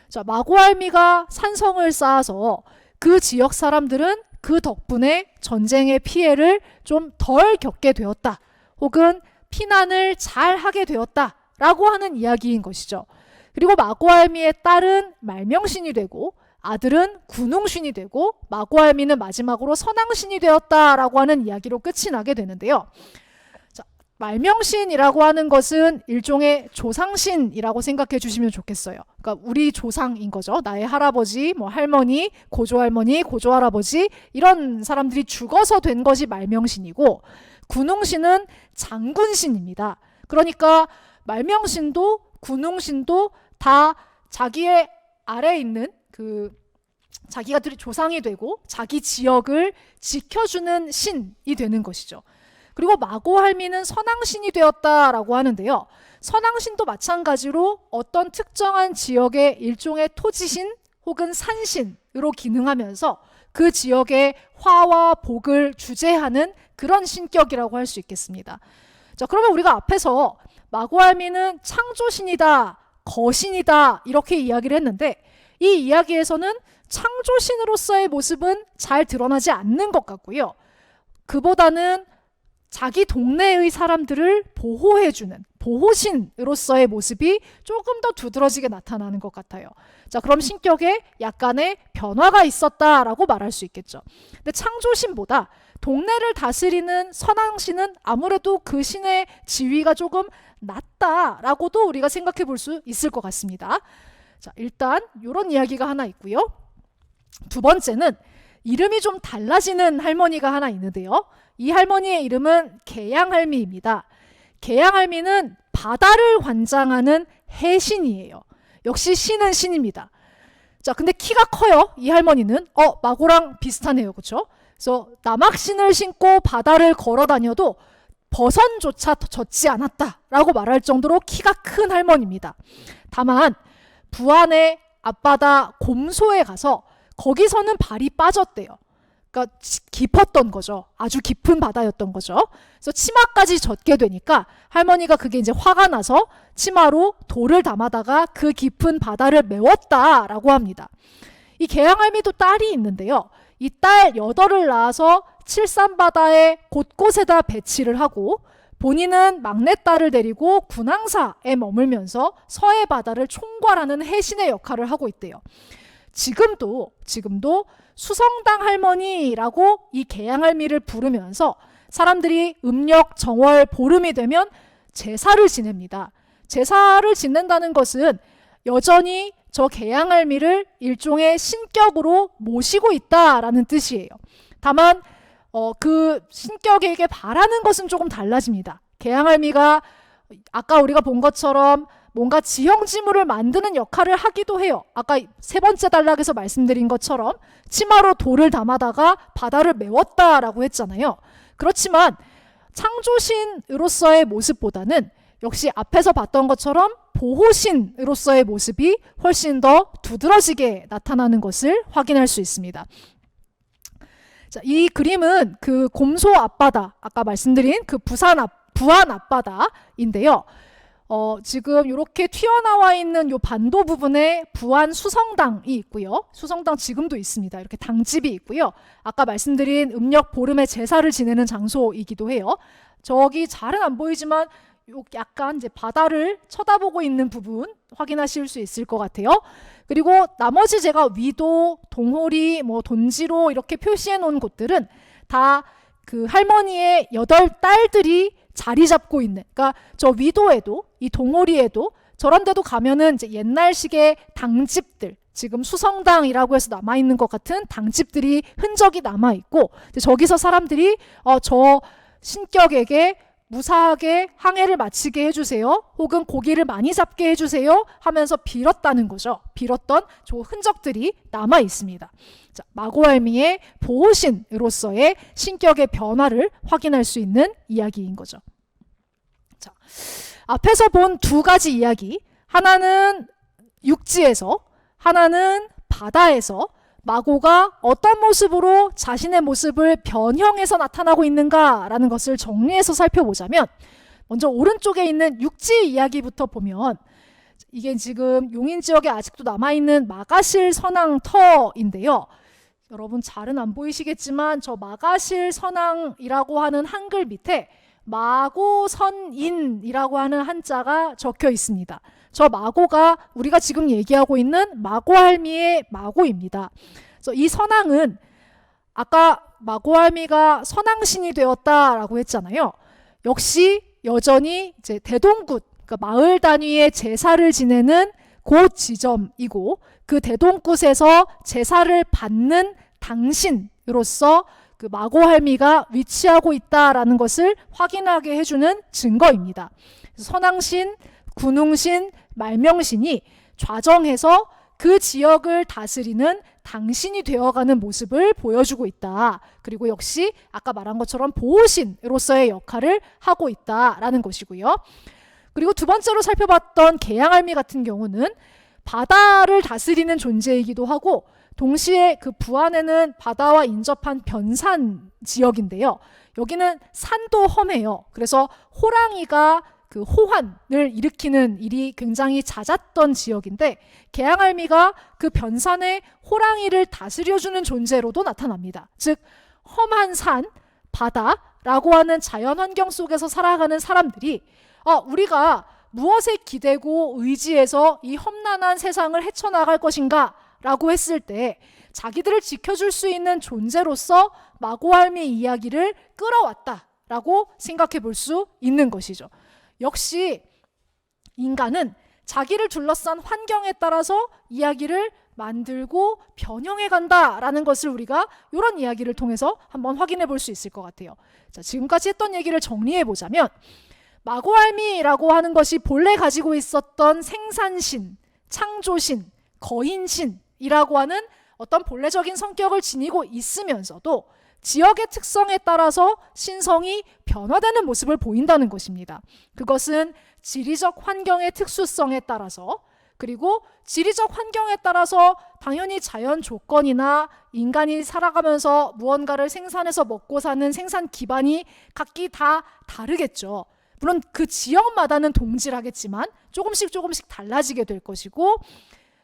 자, 마고할미가 산성을 쌓아서 그 지역 사람들은 그 덕분에 전쟁의 피해를 좀 덜 겪게 되었다. 혹은 피난을 잘 하게 되었다라고 하는 이야기인 것이죠. 그리고 마고할미의 딸은 말명신이 되고 아들은 군웅신이 되고 마고할미는 마지막으로 선왕신이 되었다라고 하는 이야기로 끝이 나게 되는데요. 자, 말명신이라고 하는 것은 일종의 조상신이라고 생각해 주시면 좋겠어요. 그러니까 우리 조상인 거죠. 나의 할아버지, 할머니, 고조할머니, 고조할아버지 이런 사람들이 죽어서 된 것이 말명신이고 군웅신은 장군신입니다. 그러니까 말명신도 군웅신도 다 자기의 아래에 있는 자기가 조상이 되고 자기 지역을 지켜주는 신이 되는 것이죠. 그리고 마고할미는 선왕신이 되었다라고 하는데요. 선왕신도 마찬가지로 어떤 특정한 지역의 일종의 토지신 혹은 산신으로 기능하면서 그 지역의 화와 복을 주재하는 그런 신격이라고 할 수 있겠습니다. 자, 그러면 우리가 앞에서 마고할미는 창조신이다, 거신이다 이렇게 이야기를 했는데 이 이야기에서는 창조신으로서의 모습은 잘 드러나지 않는 것 같고요. 그보다는 자기 동네의 사람들을 보호해주는 보호신으로서의 모습이 조금 더 두드러지게 나타나는 것 같아요. 자, 그럼 신격에 약간의 변화가 있었다라고 말할 수 있겠죠. 근데 창조신보다 동네를 다스리는 선왕신은 아무래도 그 신의 지위가 조금 낮다라고도 우리가 생각해 볼 수 있을 것 같습니다. 자, 일단 이런 이야기가 하나 있고요. 두 번째는 이름이 좀 달라지는 할머니가 하나 있는데요. 이 할머니의 이름은 계양할미입니다. 계양할미는 바다를 관장하는 해신이에요. 역시 신은 신입니다. 자, 근데 키가 커요. 이 할머니는 마고랑 비슷하네요. 그렇죠? 그래서 남학신을 신고 바다를 걸어 다녀도 버선조차 젖지 않았다라고 말할 정도로 키가 큰 할머니입니다. 다만 부안의 앞바다 곰소에 가서 거기서는 발이 빠졌대요. 그러니까 깊었던 거죠. 아주 깊은 바다였던 거죠. 그래서 치마까지 젖게 되니까 할머니가 그게 이제 화가 나서 치마로 돌을 담아다가 그 깊은 바다를 메웠다라고 합니다. 이 계양할미도 딸이 있는데요. 이 딸 8을 낳아서 칠산바다의 곳곳에다 배치를 하고 본인은 막내딸을 데리고 군항사에 머물면서 서해 바다를 총괄하는 해신의 역할을 하고 있대요. 지금도 수성당 할머니라고 이 계양할미를 부르면서 사람들이 음력 정월 보름이 되면 제사를 지냅니다. 제사를 지낸다는 것은 여전히 저 계양할미를 일종의 신격으로 모시고 있다라는 뜻이에요. 다만 그 신격에게 바라는 것은 조금 달라집니다. 계양할미가 아까 우리가 본 것처럼 뭔가 지형지물을 만드는 역할을 하기도 해요. 아까 3번째 단락에서 말씀드린 것처럼 치마로 돌을 담아다가 바다를 메웠다라고 했잖아요. 그렇지만 창조신으로서의 모습보다는 역시 앞에서 봤던 것처럼 보호신으로서의 모습이 훨씬 더 두드러지게 나타나는 것을 확인할 수 있습니다. 자, 이 그림은 그 곰소 앞바다, 아까 말씀드린 그 부안 앞바다인데요. 지금 이렇게 튀어나와 있는 요 반도 부분에 부안 수성당이 있고요. 수성당 지금도 있습니다. 이렇게 당집이 있고요. 아까 말씀드린 음력 보름의 제사를 지내는 장소이기도 해요. 저기 잘은 안 보이지만 약간 이제 바다를 쳐다보고 있는 부분 확인하실 수 있을 것 같아요. 그리고 나머지 제가 위도, 동호리, 돈지로 이렇게 표시해 놓은 곳들은 다 그 할머니의 8딸들이 자리 잡고 있는, 그러니까 저 위도에도 이 동호리에도 저런 데도 가면은 이제 옛날식의 당집들, 지금 수성당이라고 해서 남아있는 것 같은 당집들이 흔적이 남아있고, 저기서 사람들이 저 신격에게 무사하게 항해를 마치게 해주세요, 혹은 고기를 많이 잡게 해주세요 하면서 빌었다는 거죠. 빌었던 저 흔적들이 남아 있습니다. 자, 마고할미의 보호신으로서의 신격의 변화를 확인할 수 있는 이야기인 거죠. 자, 앞에서 본 2가지 이야기, 하나는 육지에서, 하나는 바다에서 마고가 어떤 모습으로 자신의 모습을 변형해서 나타나고 있는가라는 것을 정리해서 살펴보자면, 먼저 오른쪽에 있는 육지 이야기부터 보면 이게 지금 용인 지역에 아직도 남아있는 마가실 선왕터인데요. 여러분 잘은 안 보이시겠지만 저 마가실 선왕이라고 하는 한글 밑에 마고선인이라고 하는 한자가 적혀 있습니다. 저 마고가 우리가 지금 얘기하고 있는 마고할미의 마고입니다. 그래서 이 선왕은 아까 마고할미가 선왕신이 되었다라고 했잖아요. 역시 여전히 이제 대동굿, 그러니까 마을 단위의 제사를 지내는 곳 지점이고, 그 대동굿에서 제사를 받는 당신으로서 그 마고할미가 위치하고 있다라는 것을 확인하게 해주는 증거입니다. 선왕신, 군웅신, 말명신이 좌정해서 그 지역을 다스리는 당신이 되어가는 모습을 보여주고 있다. 그리고 역시 아까 말한 것처럼 보호신으로서의 역할을 하고 있다라는 것이고요. 그리고 2번째로 살펴봤던 계양할미 같은 경우는 바다를 다스리는 존재이기도 하고, 동시에 그 부안에는 바다와 인접한 변산 지역인데요. 여기는 산도 험해요. 그래서 호랑이가 그 호환을 일으키는 일이 굉장히 잦았던 지역인데, 계양할미가 그 변산의 호랑이를 다스려주는 존재로도 나타납니다. 즉 험한 산, 바다, 라고 하는 자연 환경 속에서 살아가는 사람들이 우리가 무엇에 기대고 의지해서 이 험난한 세상을 헤쳐나갈 것인가 라고 했을 때 자기들을 지켜줄 수 있는 존재로서 마고할미 이야기를 끌어왔다 라고 생각해 볼 수 있는 것이죠. 역시 인간은 자기를 둘러싼 환경에 따라서 이야기를 만들고 변형해 간다라는 것을 우리가 이런 이야기를 통해서 한번 확인해 볼 수 있을 것 같아요. 자, 지금까지 했던 얘기를 정리해 보자면 마고할미라고 하는 것이 본래 가지고 있었던 생산신, 창조신, 거인신이라고 하는 어떤 본래적인 성격을 지니고 있으면서도 지역의 특성에 따라서 신성이 변화되는 모습을 보인다는 것입니다. 그것은 지리적 환경의 특수성에 따라서, 그리고 지리적 환경에 따라서 당연히 자연 조건이나 인간이 살아가면서 무언가를 생산해서 먹고 사는 생산 기반이 각기 다 다르겠죠. 물론 그 지역마다는 동질하겠지만 조금씩 달라지게 될 것이고,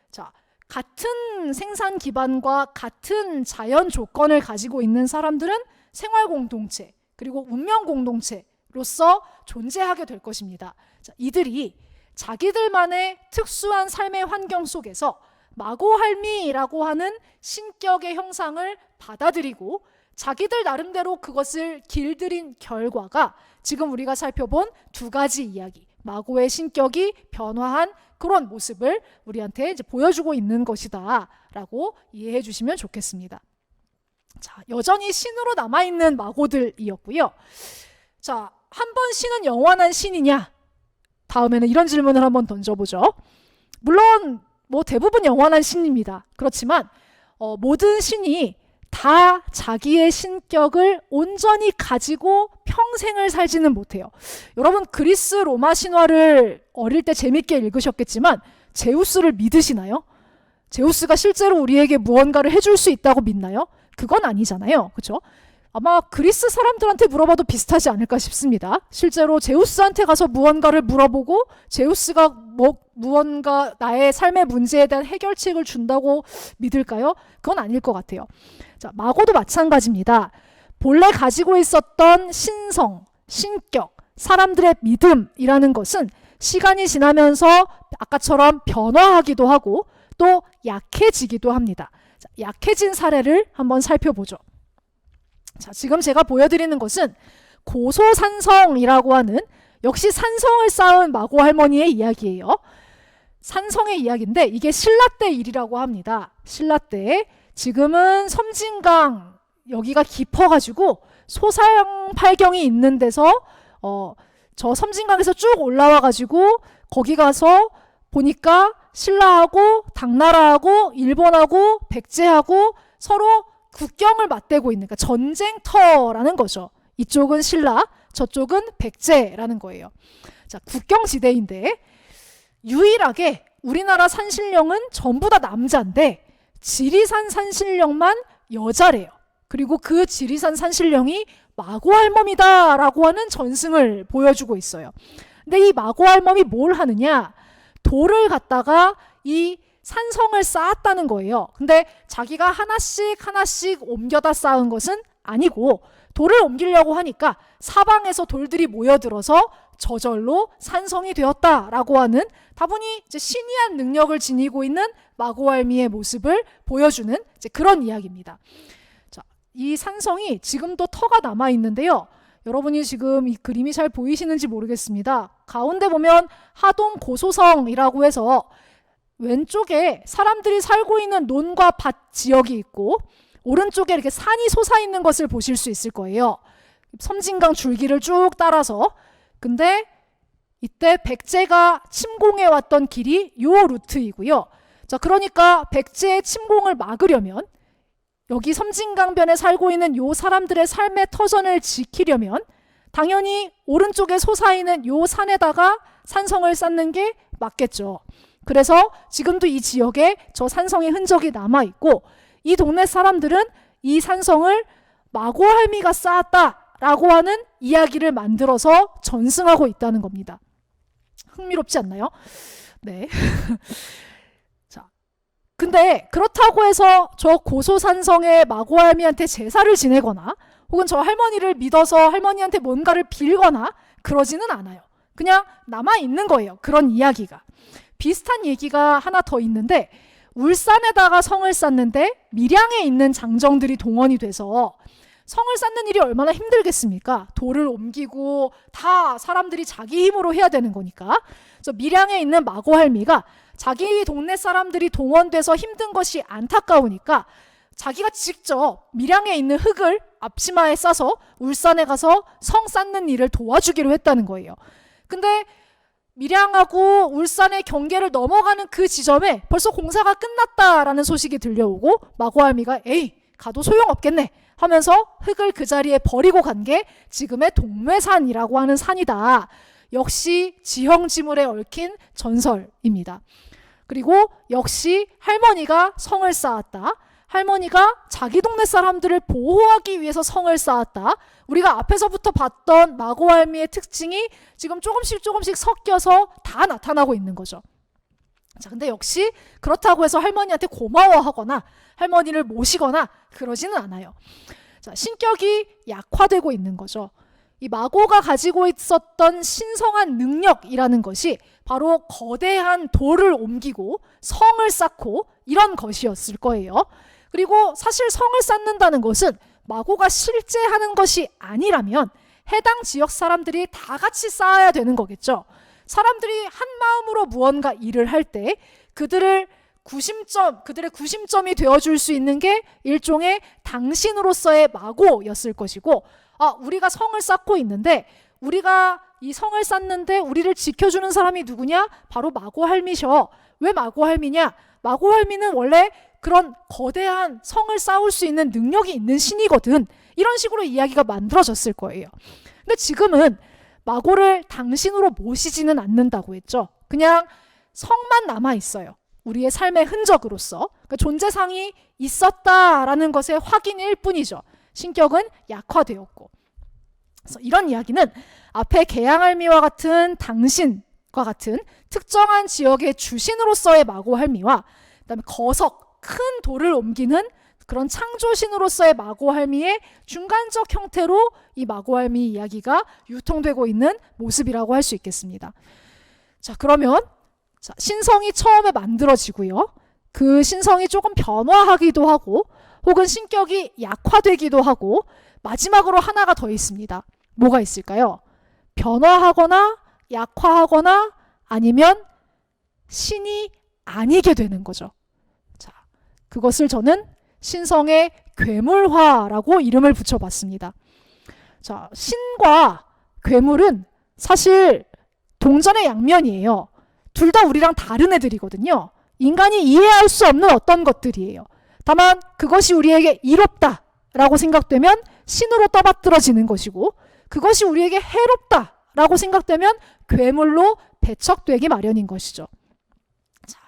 자, 같은 생산 기반과 같은 자연 조건을 가지고 있는 사람들은 생활 공동체 그리고 운명 공동체로서 존재하게 될 것입니다. 자, 이들이 자기들만의 특수한 삶의 환경 속에서 마고할미라고 하는 신격의 형상을 받아들이고 자기들 나름대로 그것을 길들인 결과가 지금 우리가 살펴본 두 가지 이야기, 마고의 신격이 변화한 그런 모습을 우리한테 이제 보여주고 있는 것이다 라고 이해해 주시면 좋겠습니다. 자, 여전히 신으로 남아있는 마고들이었고요. 자, 한 번 신은 영원한 신이냐? 다음에는 이런 질문을 한번 던져보죠. 물론 대부분 영원한 신입니다. 그렇지만 모든 신이 다 자기의 신격을 온전히 가지고 평생을 살지는 못해요. 여러분 그리스 로마 신화를 어릴 때 재밌게 읽으셨겠지만 제우스를 믿으시나요? 제우스가 실제로 우리에게 무언가를 해줄 수 있다고 믿나요? 그건 아니잖아요. 그렇죠? 아마 그리스 사람들한테 물어봐도 비슷하지 않을까 싶습니다. 실제로 제우스한테 가서 무언가를 물어보고 제우스가 무언가 나의 삶의 문제에 대한 해결책을 준다고 믿을까요? 그건 아닐 것 같아요. 자, 마고도 마찬가지입니다. 본래 가지고 있었던 신성, 신격, 사람들의 믿음이라는 것은 시간이 지나면서 아까처럼 변화하기도 하고 또 약해지기도 합니다. 자, 약해진 사례를 한번 살펴보죠. 자, 지금 제가 보여드리는 것은 고소산성이라고 하는 역시 산성을 쌓은 마고 할머니의 이야기예요. 산성의 이야기인데 이게 신라 때 일이라고 합니다. 신라 때 지금은 섬진강 여기가 깊어가지고 소상팔경이 있는 데서 저 섬진강에서 쭉 올라와가지고 거기 가서 보니까 신라하고 당나라하고 일본하고 백제하고 서로 국경을 맞대고 있는, 그러니까 전쟁터라는 거죠. 이쪽은 신라, 저쪽은 백제라는 거예요. 자, 국경지대인데 유일하게 우리나라 산신령은 전부 다 남자인데 지리산 산신령만 여자래요. 그리고 그 지리산 산신령이 마고할멈이다 라고 하는 전승을 보여주고 있어요. 근데 이 마고할멈이 뭘 하느냐? 돌을 갖다가 이 산성을 쌓았다는 거예요. 근데 자기가 하나씩 옮겨다 쌓은 것은 아니고 돌을 옮기려고 하니까 사방에서 돌들이 모여들어서 저절로 산성이 되었다라고 하는 다분히 이제 신이한 능력을 지니고 있는 마고할미의 모습을 보여주는 이제 그런 이야기입니다. 자, 이 산성이 지금도 터가 남아 있는데요. 여러분이 지금 이 그림이 잘 보이시는지 모르겠습니다. 가운데 보면 하동 고소성이라고 해서 왼쪽에 사람들이 살고 있는 논과 밭 지역이 있고 오른쪽에 이렇게 산이 솟아있는 것을 보실 수 있을 거예요. 섬진강 줄기를 쭉 따라서. 근데 이때 백제가 침공해 왔던 길이 요 루트이고요. 자, 그러니까 백제의 침공을 막으려면 여기 섬진강변에 살고 있는 요 사람들의 삶의 터전을 지키려면 당연히 오른쪽에 솟아있는 요 산에다가 산성을 쌓는 게 맞겠죠. 그래서 지금도 이 지역에 저 산성의 흔적이 남아있고 이 동네 사람들은 이 산성을 마고할미가 쌓았다라고 하는 이야기를 만들어서 전승하고 있다는 겁니다. 흥미롭지 않나요? 네. 자, 근데 그렇다고 해서 저 고소산성의 마고할미한테 제사를 지내거나 혹은 저 할머니를 믿어서 할머니한테 뭔가를 빌거나 그러지는 않아요. 그냥 남아있는 거예요. 그런 이야기가. 비슷한 얘기가 하나 더 있는데, 울산에다가 성을 쌓는데 밀양에 있는 장정들이 동원이 돼서, 성을 쌓는 일이 얼마나 힘들겠습니까? 돌을 옮기고 다 사람들이 자기 힘으로 해야 되는 거니까. 그래서 밀양에 있는 마고 할미가 자기 동네 사람들이 동원돼서 힘든 것이 안타까우니까 자기가 직접 밀양에 있는 흙을 앞치마에 싸서 울산에 가서 성 쌓는 일을 도와주기로 했다는 거예요. 근데 밀양하고 울산의 경계를 넘어가는 그 지점에 벌써 공사가 끝났다라는 소식이 들려오고, 마고할미가 에이, 가도 소용없겠네 하면서 흙을 그 자리에 버리고 간 게 지금의 동매산이라고 하는 산이다. 역시 지형지물에 얽힌 전설입니다. 그리고 역시 할머니가 성을 쌓았다. 할머니가 자기 동네 사람들을 보호하기 위해서 성을 쌓았다. 우리가 앞에서부터 봤던 마고할미의 특징이 지금 조금씩 섞여서 다 나타나고 있는 거죠. 자, 근데 역시 그렇다고 해서 할머니한테 고마워하거나 할머니를 모시거나 그러지는 않아요. 자, 신격이 약화되고 있는 거죠. 이 마고가 가지고 있었던 신성한 능력이라는 것이 바로 거대한 돌을 옮기고 성을 쌓고 이런 것이었을 거예요. 그리고 사실 성을 쌓는다는 것은 마고가 실제 하는 것이 아니라면 해당 지역 사람들이 다 같이 쌓아야 되는 거겠죠. 사람들이 한 마음으로 무언가 일을 할 때 그들의 구심점이 되어줄 수 있는 게 일종의 당신으로서의 마고였을 것이고, 우리가 성을 쌓고 있는데, 우리가 이 성을 쌓는데 우리를 지켜주는 사람이 누구냐? 바로 마고할미셔. 왜 마고할미냐? 마고할미는 원래 그런 거대한 성을 쌓을 수 있는 능력이 있는 신이거든. 이런 식으로 이야기가 만들어졌을 거예요. 근데 지금은 마고를 당신으로 모시지는 않는다고 했죠. 그냥 성만 남아 있어요. 우리의 삶의 흔적으로서. 그러니까 존재상이 있었다라는 것의 확인일 뿐이죠. 신격은 약화되었고. 그래서 이런 이야기는 앞에 개양할미와 같은 당신과 같은 특정한 지역의 주신으로서의 마고할미와 그다음에 거석, 큰 돌을 옮기는 그런 창조신으로서의 마고할미의 중간적 형태로 이 마고할미 이야기가 유통되고 있는 모습이라고 할 수 있겠습니다. 자, 그러면 신성이 처음에 만들어지고요. 그 신성이 조금 변화하기도 하고 혹은 신격이 약화되기도 하고 마지막으로 하나가 더 있습니다. 뭐가 있을까요? 변화하거나 약화하거나 아니면 신이 아니게 되는 거죠. 자, 그것을 저는 신성의 괴물화라고 이름을 붙여봤습니다. 자, 신과 괴물은 사실 동전의 양면이에요. 둘 다 우리랑 다른 애들이거든요. 인간이 이해할 수 없는 어떤 것들이에요. 다만 그것이 우리에게 이롭다라고 생각되면 신으로 떠받들어지는 것이고, 그것이 우리에게 해롭다라고 생각되면 괴물로 배척되기 마련인 것이죠. 자,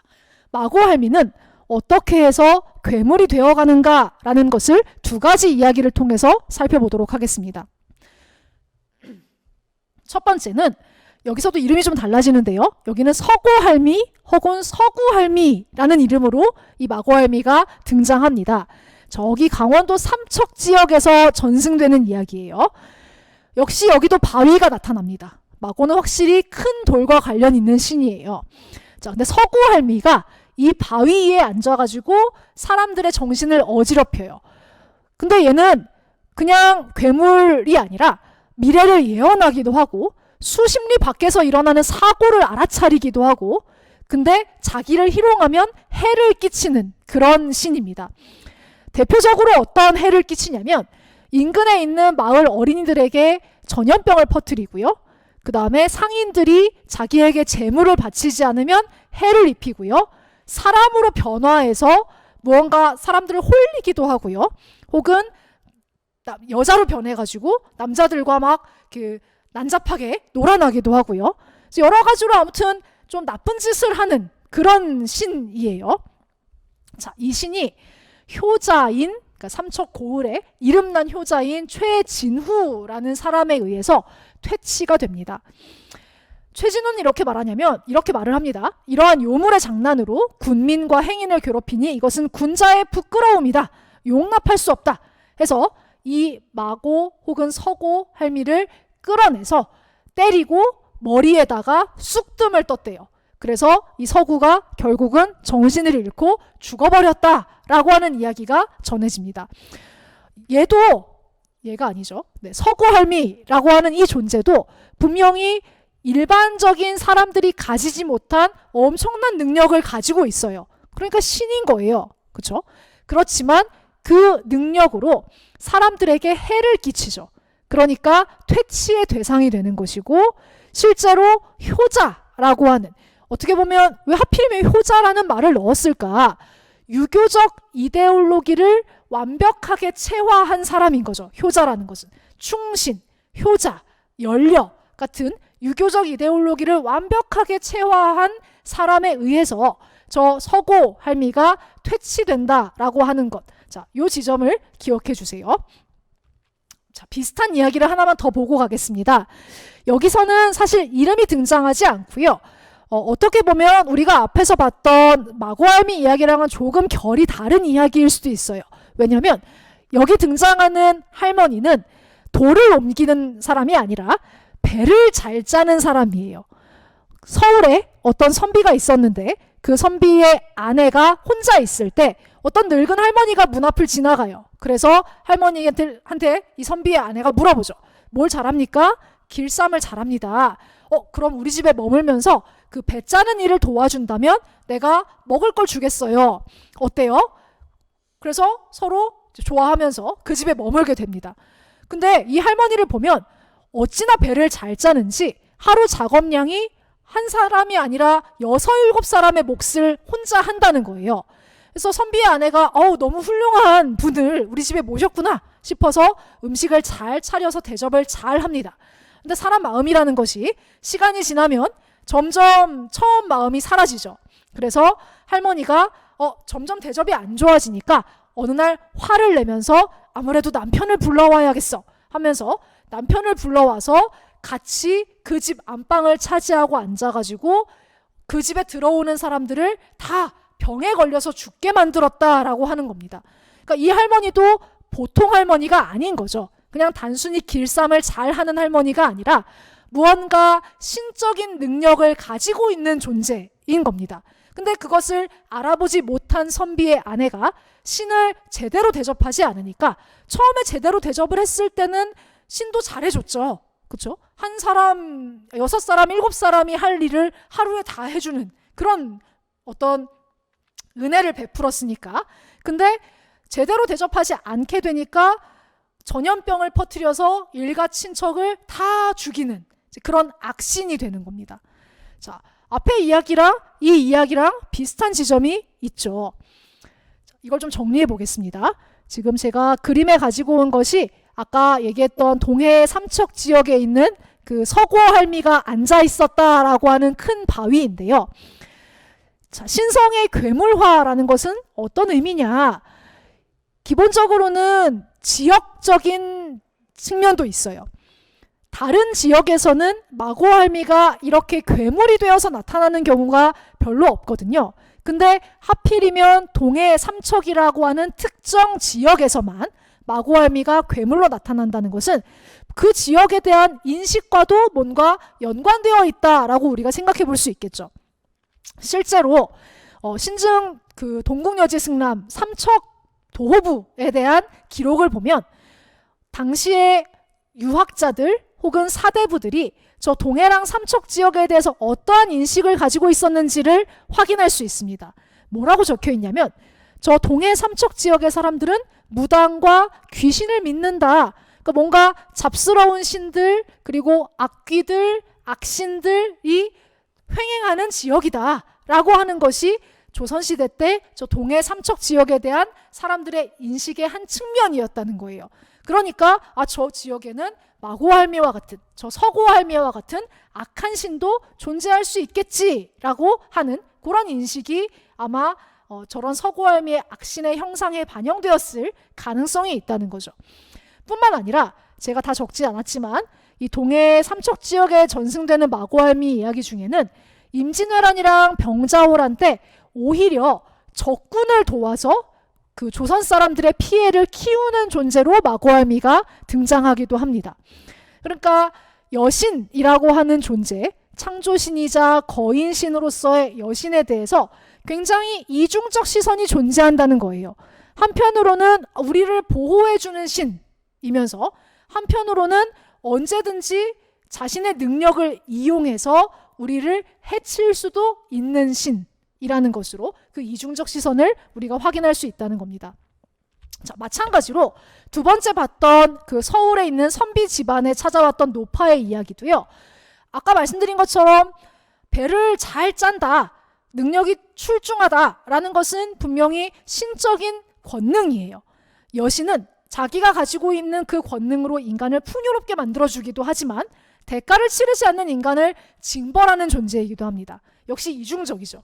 마고할미는 어떻게 해서 괴물이 되어가는가라는 것을 두 가지 이야기를 통해서 살펴보도록 하겠습니다. 첫 번째는 여기서도 이름이 좀 달라지는데요. 여기는 서고할미 혹은 서구할미라는 이름으로 이 마고할미가 등장합니다. 저기 강원도 삼척 지역에서 전승되는 이야기예요. 역시 여기도 바위가 나타납니다. 마고는 확실히 큰 돌과 관련 있는 신이에요. 자, 근데 서구할미가 이 바위 위에 앉아가지고 사람들의 정신을 어지럽혀요. 근데 얘는 그냥 괴물이 아니라 미래를 예언하기도 하고 수십리 밖에서 일어나는 사고를 알아차리기도 하고, 근데 자기를 희롱하면 해를 끼치는 그런 신입니다. 대표적으로 어떤 해를 끼치냐면 인근에 있는 마을 어린이들에게 전염병을 퍼뜨리고요. 그 다음에 상인들이 자기에게 재물을 바치지 않으면 해를 입히고요. 사람으로 변화해서 무언가 사람들을 홀리기도 하고요. 혹은 여자로 변해가지고 남자들과 막 난잡하게 놀아나기도 하고요. 여러 가지로 아무튼 좀 나쁜 짓을 하는 그런 신이에요. 자, 이 신이 효자인, 그러니까 삼척 고을의 이름난 효자인 최진후라는 사람에 의해서 퇴치가 됩니다. 최진후는 이렇게 말을 합니다. 이러한 요물의 장난으로 군민과 행인을 괴롭히니 이것은 군자의 부끄러움이다. 용납할 수 없다. 해서 이 마고 혹은 서고 할미를 끌어내서 때리고 머리에다가 쑥뜸을 떴대요. 그래서 이 서구가 결국은 정신을 잃고 죽어버렸다라고 하는 이야기가 전해집니다. 얘가 아니죠. 네, 서구 할미라고 하는 이 존재도 분명히 일반적인 사람들이 가지지 못한 엄청난 능력을 가지고 있어요. 그러니까 신인 거예요. 그렇죠? 그렇지만 그 능력으로 사람들에게 해를 끼치죠. 그러니까 퇴치의 대상이 되는 것이고, 실제로 효자라고 하는, 어떻게 보면 왜 하필이면 효자라는 말을 넣었을까? 유교적 이데올로기를 완벽하게 체화한 사람인 거죠. 효자라는 것은 충신, 효자, 연려 같은 유교적 이데올로기를 완벽하게 체화한 사람에 의해서 저 서고 할미가 퇴치된다라고 하는 것. 자, 이 지점을 기억해 주세요. 자, 비슷한 이야기를 하나만 더 보고 가겠습니다. 여기서는 사실 이름이 등장하지 않고요. 어떻게 보면 우리가 앞에서 봤던 마고할미 이야기랑은 조금 결이 다른 이야기일 수도 있어요. 왜냐하면 여기 등장하는 할머니는 돌을 옮기는 사람이 아니라 배를 잘 짜는 사람이에요. 서울에 어떤 선비가 있었는데 그 선비의 아내가 혼자 있을 때 어떤 늙은 할머니가 문 앞을 지나가요. 그래서 할머니한테 이 선비의 아내가 물어보죠. 뭘 잘합니까? 길쌈을 잘합니다. 그럼 우리 집에 머물면서 그 배 짜는 일을 도와준다면 내가 먹을 걸 주겠어요. 어때요? 그래서 서로 좋아하면서 그 집에 머물게 됩니다. 근데 이 할머니를 보면 어찌나 배를 잘 짜는지 하루 작업량이 한 사람이 아니라 6, 7사람의 몫을 혼자 한다는 거예요. 그래서 선비의 아내가 너무 훌륭한 분을 우리 집에 모셨구나 싶어서 음식을 잘 차려서 대접을 잘 합니다. 근데 사람 마음이라는 것이 시간이 지나면 점점 처음 마음이 사라지죠. 그래서 할머니가 점점 대접이 안 좋아지니까 어느 날 화를 내면서 아무래도 남편을 불러와야겠어 하면서 남편을 불러와서 같이 그 집 안방을 차지하고 앉아가지고 그 집에 들어오는 사람들을 다 병에 걸려서 죽게 만들었다라고 하는 겁니다. 그러니까 이 할머니도 보통 할머니가 아닌 거죠. 그냥 단순히 길쌈을 잘하는 할머니가 아니라 무언가 신적인 능력을 가지고 있는 존재인 겁니다. 근데 그것을 알아보지 못한 선비의 아내가 신을 제대로 대접하지 않으니까 처음에 제대로 대접을 했을 때는 신도 잘해줬죠. 그렇죠? 한 사람, 6사람, 7사람이 할 일을 하루에 다 해주는 그런 어떤 은혜를 베풀었으니까. 근데 제대로 대접하지 않게 되니까 전염병을 퍼뜨려서 일가 친척을 다 죽이는 그런 악신이 되는 겁니다. 자, 앞에 이야기랑 이 이야기랑 비슷한 지점이 있죠. 이걸 좀 정리해 보겠습니다. 지금 제가 그림에 가지고 온 것이 아까 얘기했던 동해 삼척 지역에 있는 그 서고 할미가 앉아 있었다라고 하는 큰 바위인데요. 자, 신성의 괴물화라는 것은 어떤 의미냐? 기본적으로는 지역적인 측면도 있어요. 다른 지역에서는 마고할미가 이렇게 괴물이 되어서 나타나는 경우가 별로 없거든요. 근데 하필이면 동해 삼척이라고 하는 특정 지역에서만 마고할미가 괴물로 나타난다는 것은 그 지역에 대한 인식과도 뭔가 연관되어 있다라고 우리가 생각해 볼 수 있겠죠. 실제로 신증 그 동국여지 승람 삼척 도호부에 대한 기록을 보면 당시에 유학자들 혹은 사대부들이 저 동해랑 삼척 지역에 대해서 어떠한 인식을 가지고 있었는지를 확인할 수 있습니다. 뭐라고 적혀 있냐면 저 동해 삼척 지역의 사람들은 무당과 귀신을 믿는다. 그러니까 뭔가 잡스러운 신들 그리고 악귀들, 악신들이 횡행하는 지역이다 라고 하는 것이 조선시대 때 저 동해 삼척 지역에 대한 사람들의 인식의 한 측면이었다는 거예요. 그러니까 저 지역에는 마고할미와 같은 저 서고할미와 같은 악한 신도 존재할 수 있겠지라고 하는 그런 인식이 아마 저런 서고할미의 악신의 형상에 반영되었을 가능성이 있다는 거죠. 뿐만 아니라 제가 다 적지 않았지만 이 동해 삼척 지역에 전승되는 마고할미 이야기 중에는 임진왜란이랑 병자호란 때 오히려 적군을 도와서 그 조선 사람들의 피해를 키우는 존재로 마고알미가 등장하기도 합니다. 그러니까 여신이라고 하는 존재, 창조신이자 거인신으로서의 여신에 대해서 굉장히 이중적 시선이 존재한다는 거예요. 한편으로는 우리를 보호해주는 신이면서 한편으로는 언제든지 자신의 능력을 이용해서 우리를 해칠 수도 있는 신이라는 것으로 그 이중적 시선을 우리가 확인할 수 있다는 겁니다. 자, 마찬가지로 두 번째 봤던 그 서울에 있는 선비 집안에 찾아왔던 노파의 이야기도요. 아까 말씀드린 것처럼 배를 잘 짠다, 능력이 출중하다라는 것은 분명히 신적인 권능이에요. 여신은 자기가 가지고 있는 그 권능으로 인간을 풍요롭게 만들어주기도 하지만 대가를 치르지 않는 인간을 징벌하는 존재이기도 합니다. 역시 이중적이죠.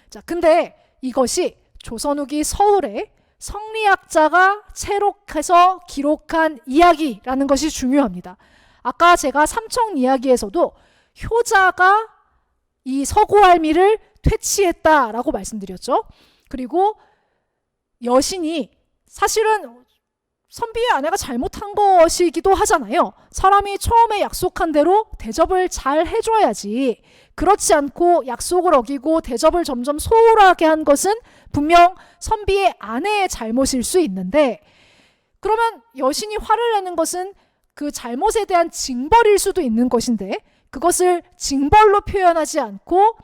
자, 근데 이것이 조선 후기 서울에 성리학자가 채록해서 기록한 이야기라는 것이 중요합니다. 아까 제가 삼청 이야기에서도 효자가 이 서고알미를 퇴치했다라고 말씀드렸죠. 그리고 여신이 사실은 선비의 아내가 잘못한 것이기도 하잖아요. 사람이 처음에 약속한 대로 대접을 잘 해줘야지. 그렇지 않고 약속을 어기고 대접을 점점 소홀하게 한 것은 분명 선비의 아내의 잘못일 수 있는데, 그러면 여신이 화를 내는 것은 그 잘못에 대한 징벌일 수도 있는 것인데 그것을 징벌로 표현하지 않고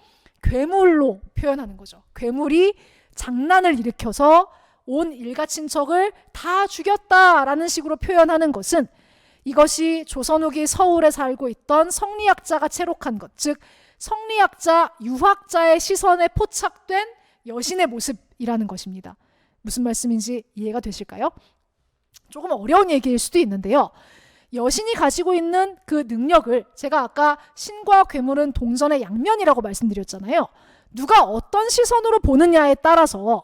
괴물로 표현하는 거죠. 괴물이 장난을 일으켜서 온 일가 친척을 다 죽였다라는 식으로 표현하는 것은 이것이 조선 후기 서울에 살고 있던 성리학자가 채록한 것, 즉 성리학자, 유학자의 시선에 포착된 여신의 모습이라는 것입니다. 무슨 말씀인지 이해가 되실까요? 조금 어려운 얘기일 수도 있는데요. 여신이 가지고 있는 그 능력을, 제가 아까 신과 괴물은 동전의 양면이라고 말씀드렸잖아요. 누가 어떤 시선으로 보느냐에 따라서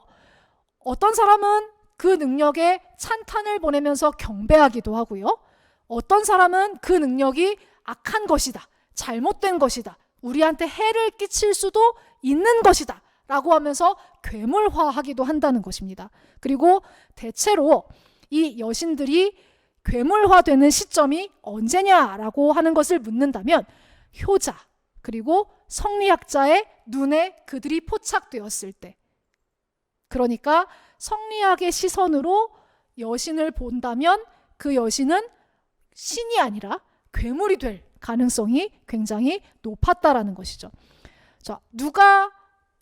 어떤 사람은 그 능력에 찬탄을 보내면서 경배하기도 하고요. 어떤 사람은 그 능력이 악한 것이다, 잘못된 것이다, 우리한테 해를 끼칠 수도 있는 것이다 라고 하면서 괴물화하기도 한다는 것입니다. 그리고 대체로 이 여신들이 괴물화되는 시점이 언제냐라고 하는 것을 묻는다면 효자 그리고 성리학자의 눈에 그들이 포착되었을 때, 그러니까 성리학의 시선으로 여신을 본다면 그 여신은 신이 아니라 괴물이 될 가능성이 굉장히 높았다라는 것이죠. 자, 누가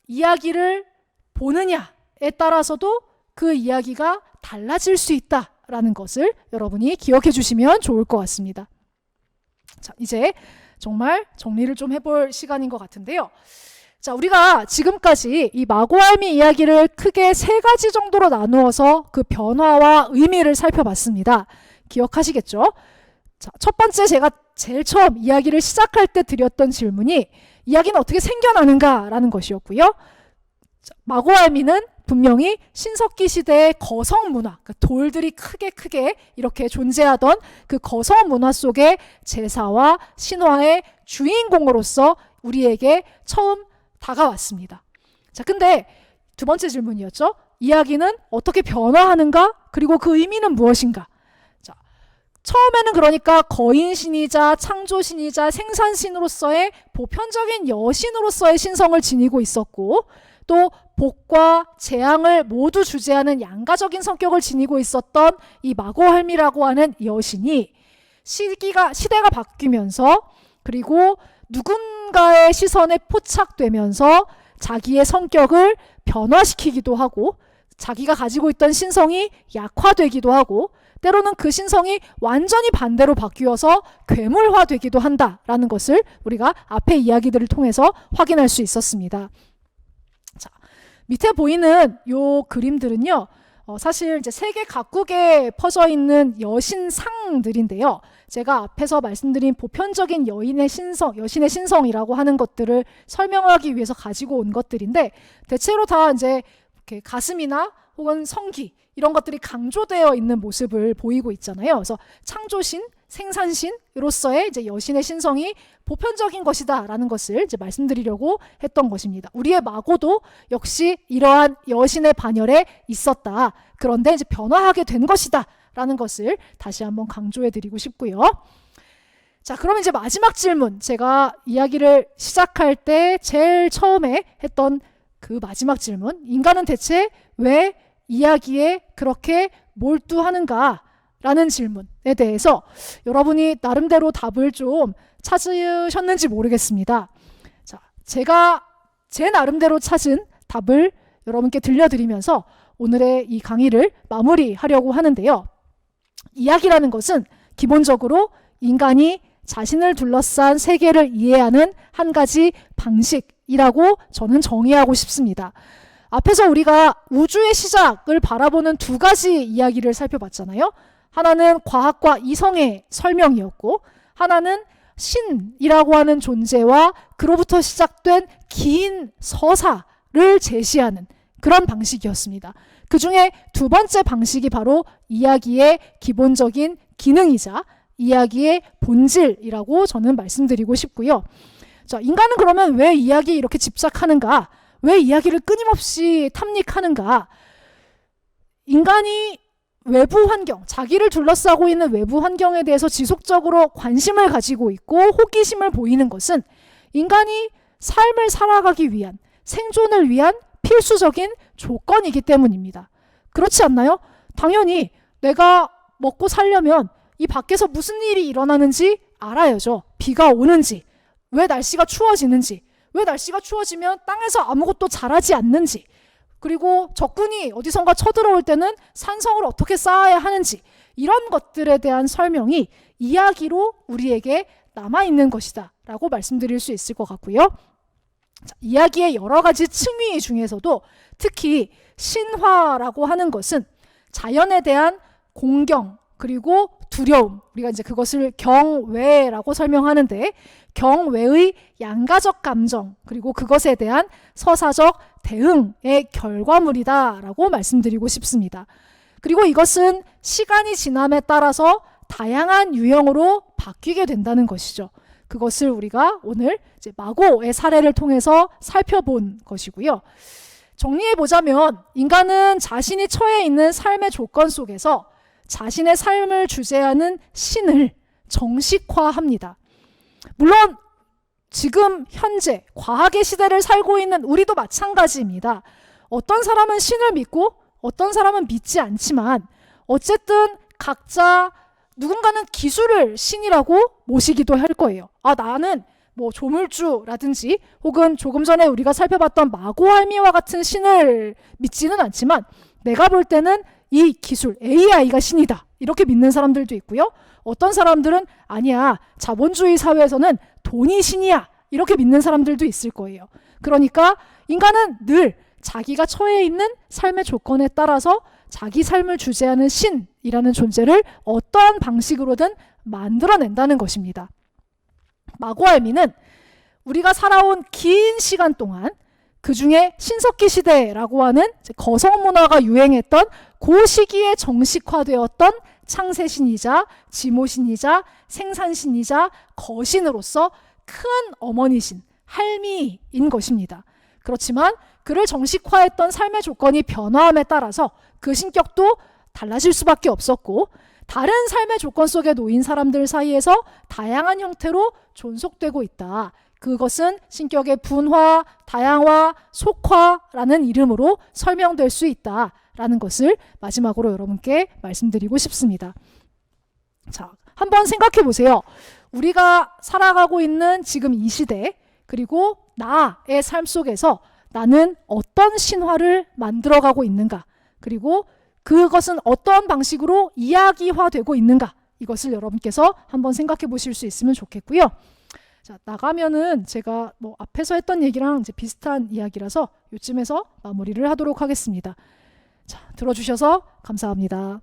이야기를 보느냐에 따라서도 그 이야기가 달라질 수 있다라는 것을 여러분이 기억해 주시면 좋을 것 같습니다. 자, 이제 정말 정리를 좀 해볼 시간인 것 같은데요. 자, 우리가 지금까지 이 마고알미 이야기를 크게 세 가지 정도로 나누어서 그 변화와 의미를 살펴봤습니다. 기억하시겠죠? 자, 첫 번째, 제가 제일 처음 이야기를 시작할 때 드렸던 질문이 이야기는 어떻게 생겨나는가라는 것이었고요. 자, 마고알미는 분명히 신석기 시대의 거성 문화, 그러니까 돌들이 크게 이렇게 존재하던 그 거성 문화 속의 제사와 신화의 주인공으로서 우리에게 처음 다가왔습니다. 자, 근데 두 번째 질문이었죠. 이야기는 어떻게 변화하는가? 그리고 그 의미는 무엇인가? 자, 처음에는 그러니까 거인신이자 창조신이자 생산신으로서의 보편적인 여신으로서의 신성을 지니고 있었고, 또 복과 재앙을 모두 주재하는 양가적인 성격을 지니고 있었던 이 마고할미라고 하는 여신이 시대가 바뀌면서, 그리고 누군가의 시선에 포착되면서 자기의 성격을 변화시키기도 하고, 자기가 가지고 있던 신성이 약화되기도 하고, 때로는 그 신성이 완전히 반대로 바뀌어서 괴물화되기도 한다라는 것을 우리가 앞의 이야기들을 통해서 확인할 수 있었습니다. 자, 밑에 보이는 요 그림들은요, 사실 이제 세계 각국에 퍼져 있는 여신상들인데요. 제가 앞에서 말씀드린 보편적인 여신의 신성이라고 하는 것들을 설명하기 위해서 가지고 온 것들인데, 대체로 다 이제 이렇게 가슴이나 혹은 성기 이런 것들이 강조되어 있는 모습을 보이고 있잖아요. 그래서 창조신, 생산신으로서의 이제 여신의 신성이 보편적인 것이다라는 것을 이제 말씀드리려고 했던 것입니다. 우리의 마고도 역시 이러한 여신의 반열에 있었다. 그런데 이제 변화하게 된 것이다라는 것을 다시 한번 강조해드리고 싶고요. 자, 그러면 이제 마지막 질문, 제가 이야기를 시작할 때 제일 처음에 했던 그 마지막 질문, 인간은 대체 왜 이야기에 그렇게 몰두하는가? 라는 질문에 대해서 여러분이 나름대로 답을 좀 찾으셨는지 모르겠습니다. 자, 제가 제 나름대로 찾은 답을 여러분께 들려드리면서 오늘의 이 강의를 마무리하려고 하는데요. 이야기라는 것은 기본적으로 인간이 자신을 둘러싼 세계를 이해하는 한 가지 방식이라고 저는 정의하고 싶습니다. 앞에서 우리가 우주의 시작을 바라보는 두 가지 이야기를 살펴봤잖아요. 하나는 과학과 이성의 설명이었고, 하나는 신이라고 하는 존재와 그로부터 시작된 긴 서사를 제시하는 그런 방식이었습니다. 그 중에 두 번째 방식이 바로 이야기의 기본적인 기능이자 이야기의 본질이라고 저는 말씀드리고 싶고요. 자, 인간은 그러면 왜 이야기에 이렇게 집착하는가? 왜 이야기를 끊임없이 탐닉하는가? 인간이 외부 환경, 자기를 둘러싸고 있는 외부 환경에 대해서 지속적으로 관심을 가지고 있고 호기심을 보이는 것은 인간이 삶을 살아가기 위한, 생존을 위한 필수적인 조건이기 때문입니다. 그렇지 않나요? 당연히 내가 먹고 살려면 이 밖에서 무슨 일이 일어나는지 알아야죠. 비가 오는지, 왜 날씨가 추워지는지, 왜 날씨가 추워지면 땅에서 아무것도 자라지 않는지, 그리고 적군이 어디선가 쳐들어올 때는 산성을 어떻게 쌓아야 하는지, 이런 것들에 대한 설명이 이야기로 우리에게 남아있는 것이다 라고 말씀드릴 수 있을 것 같고요. 자, 이야기의 여러 가지 층위 중에서도 특히 신화라고 하는 것은 자연에 대한 공경 그리고 두려움, 우리가 이제 그것을 경외라고 설명하는데, 경외의 양가적 감정 그리고 그것에 대한 서사적 대응의 결과물이다라고 말씀드리고 싶습니다. 그리고 이것은 시간이 지남에 따라서 다양한 유형으로 바뀌게 된다는 것이죠. 그것을 우리가 오늘 이제 마고의 사례를 통해서 살펴본 것이고요. 정리해보자면 인간은 자신이 처해 있는 삶의 조건 속에서 자신의 삶을 주재하는 신을 정식화합니다. 물론 지금 현재 과학의 시대를 살고 있는 우리도 마찬가지입니다. 어떤 사람은 신을 믿고 어떤 사람은 믿지 않지만 어쨌든 각자 누군가는 기술을 신이라고 모시기도 할 거예요. 아, 나는 뭐 조물주라든지 혹은 조금 전에 우리가 살펴봤던 마고할미와 같은 신을 믿지는 않지만 내가 볼 때는 이 기술 AI가 신이다 이렇게 믿는 사람들도 있고요. 어떤 사람들은 아니야, 자본주의 사회에서는 돈이 신이야 이렇게 믿는 사람들도 있을 거예요. 그러니까 인간은 늘 자기가 처해 있는 삶의 조건에 따라서 자기 삶을 주재하는 신이라는 존재를 어떠한 방식으로든 만들어낸다는 것입니다. 마고알미는 우리가 살아온 긴 시간 동안 그 중에 신석기 시대라고 하는 거성 문화가 유행했던 그 시기에 정식화되었던 창세신이자 지모신이자 생산신이자 거신으로서 큰 어머니신, 할미인 것입니다. 그렇지만 그를 정식화했던 삶의 조건이 변화함에 따라서 그 신격도 달라질 수밖에 없었고 다른 삶의 조건 속에 놓인 사람들 사이에서 다양한 형태로 존속되고 있다. 그것은 신격의 분화, 다양화, 속화라는 이름으로 설명될 수 있다라는 것을 마지막으로 여러분께 말씀드리고 싶습니다. 자, 한번 생각해 보세요. 우리가 살아가고 있는 지금 이 시대, 그리고 나의 삶 속에서 나는 어떤 신화를 만들어가고 있는가, 그리고 그것은 어떤 방식으로 이야기화되고 있는가, 이것을 여러분께서 한번 생각해 보실 수 있으면 좋겠고요. 자, 나가면은 제가 뭐 앞에서 했던 얘기랑 이제 비슷한 이야기라서 이쯤에서 마무리를 하도록 하겠습니다. 자, 들어주셔서 감사합니다.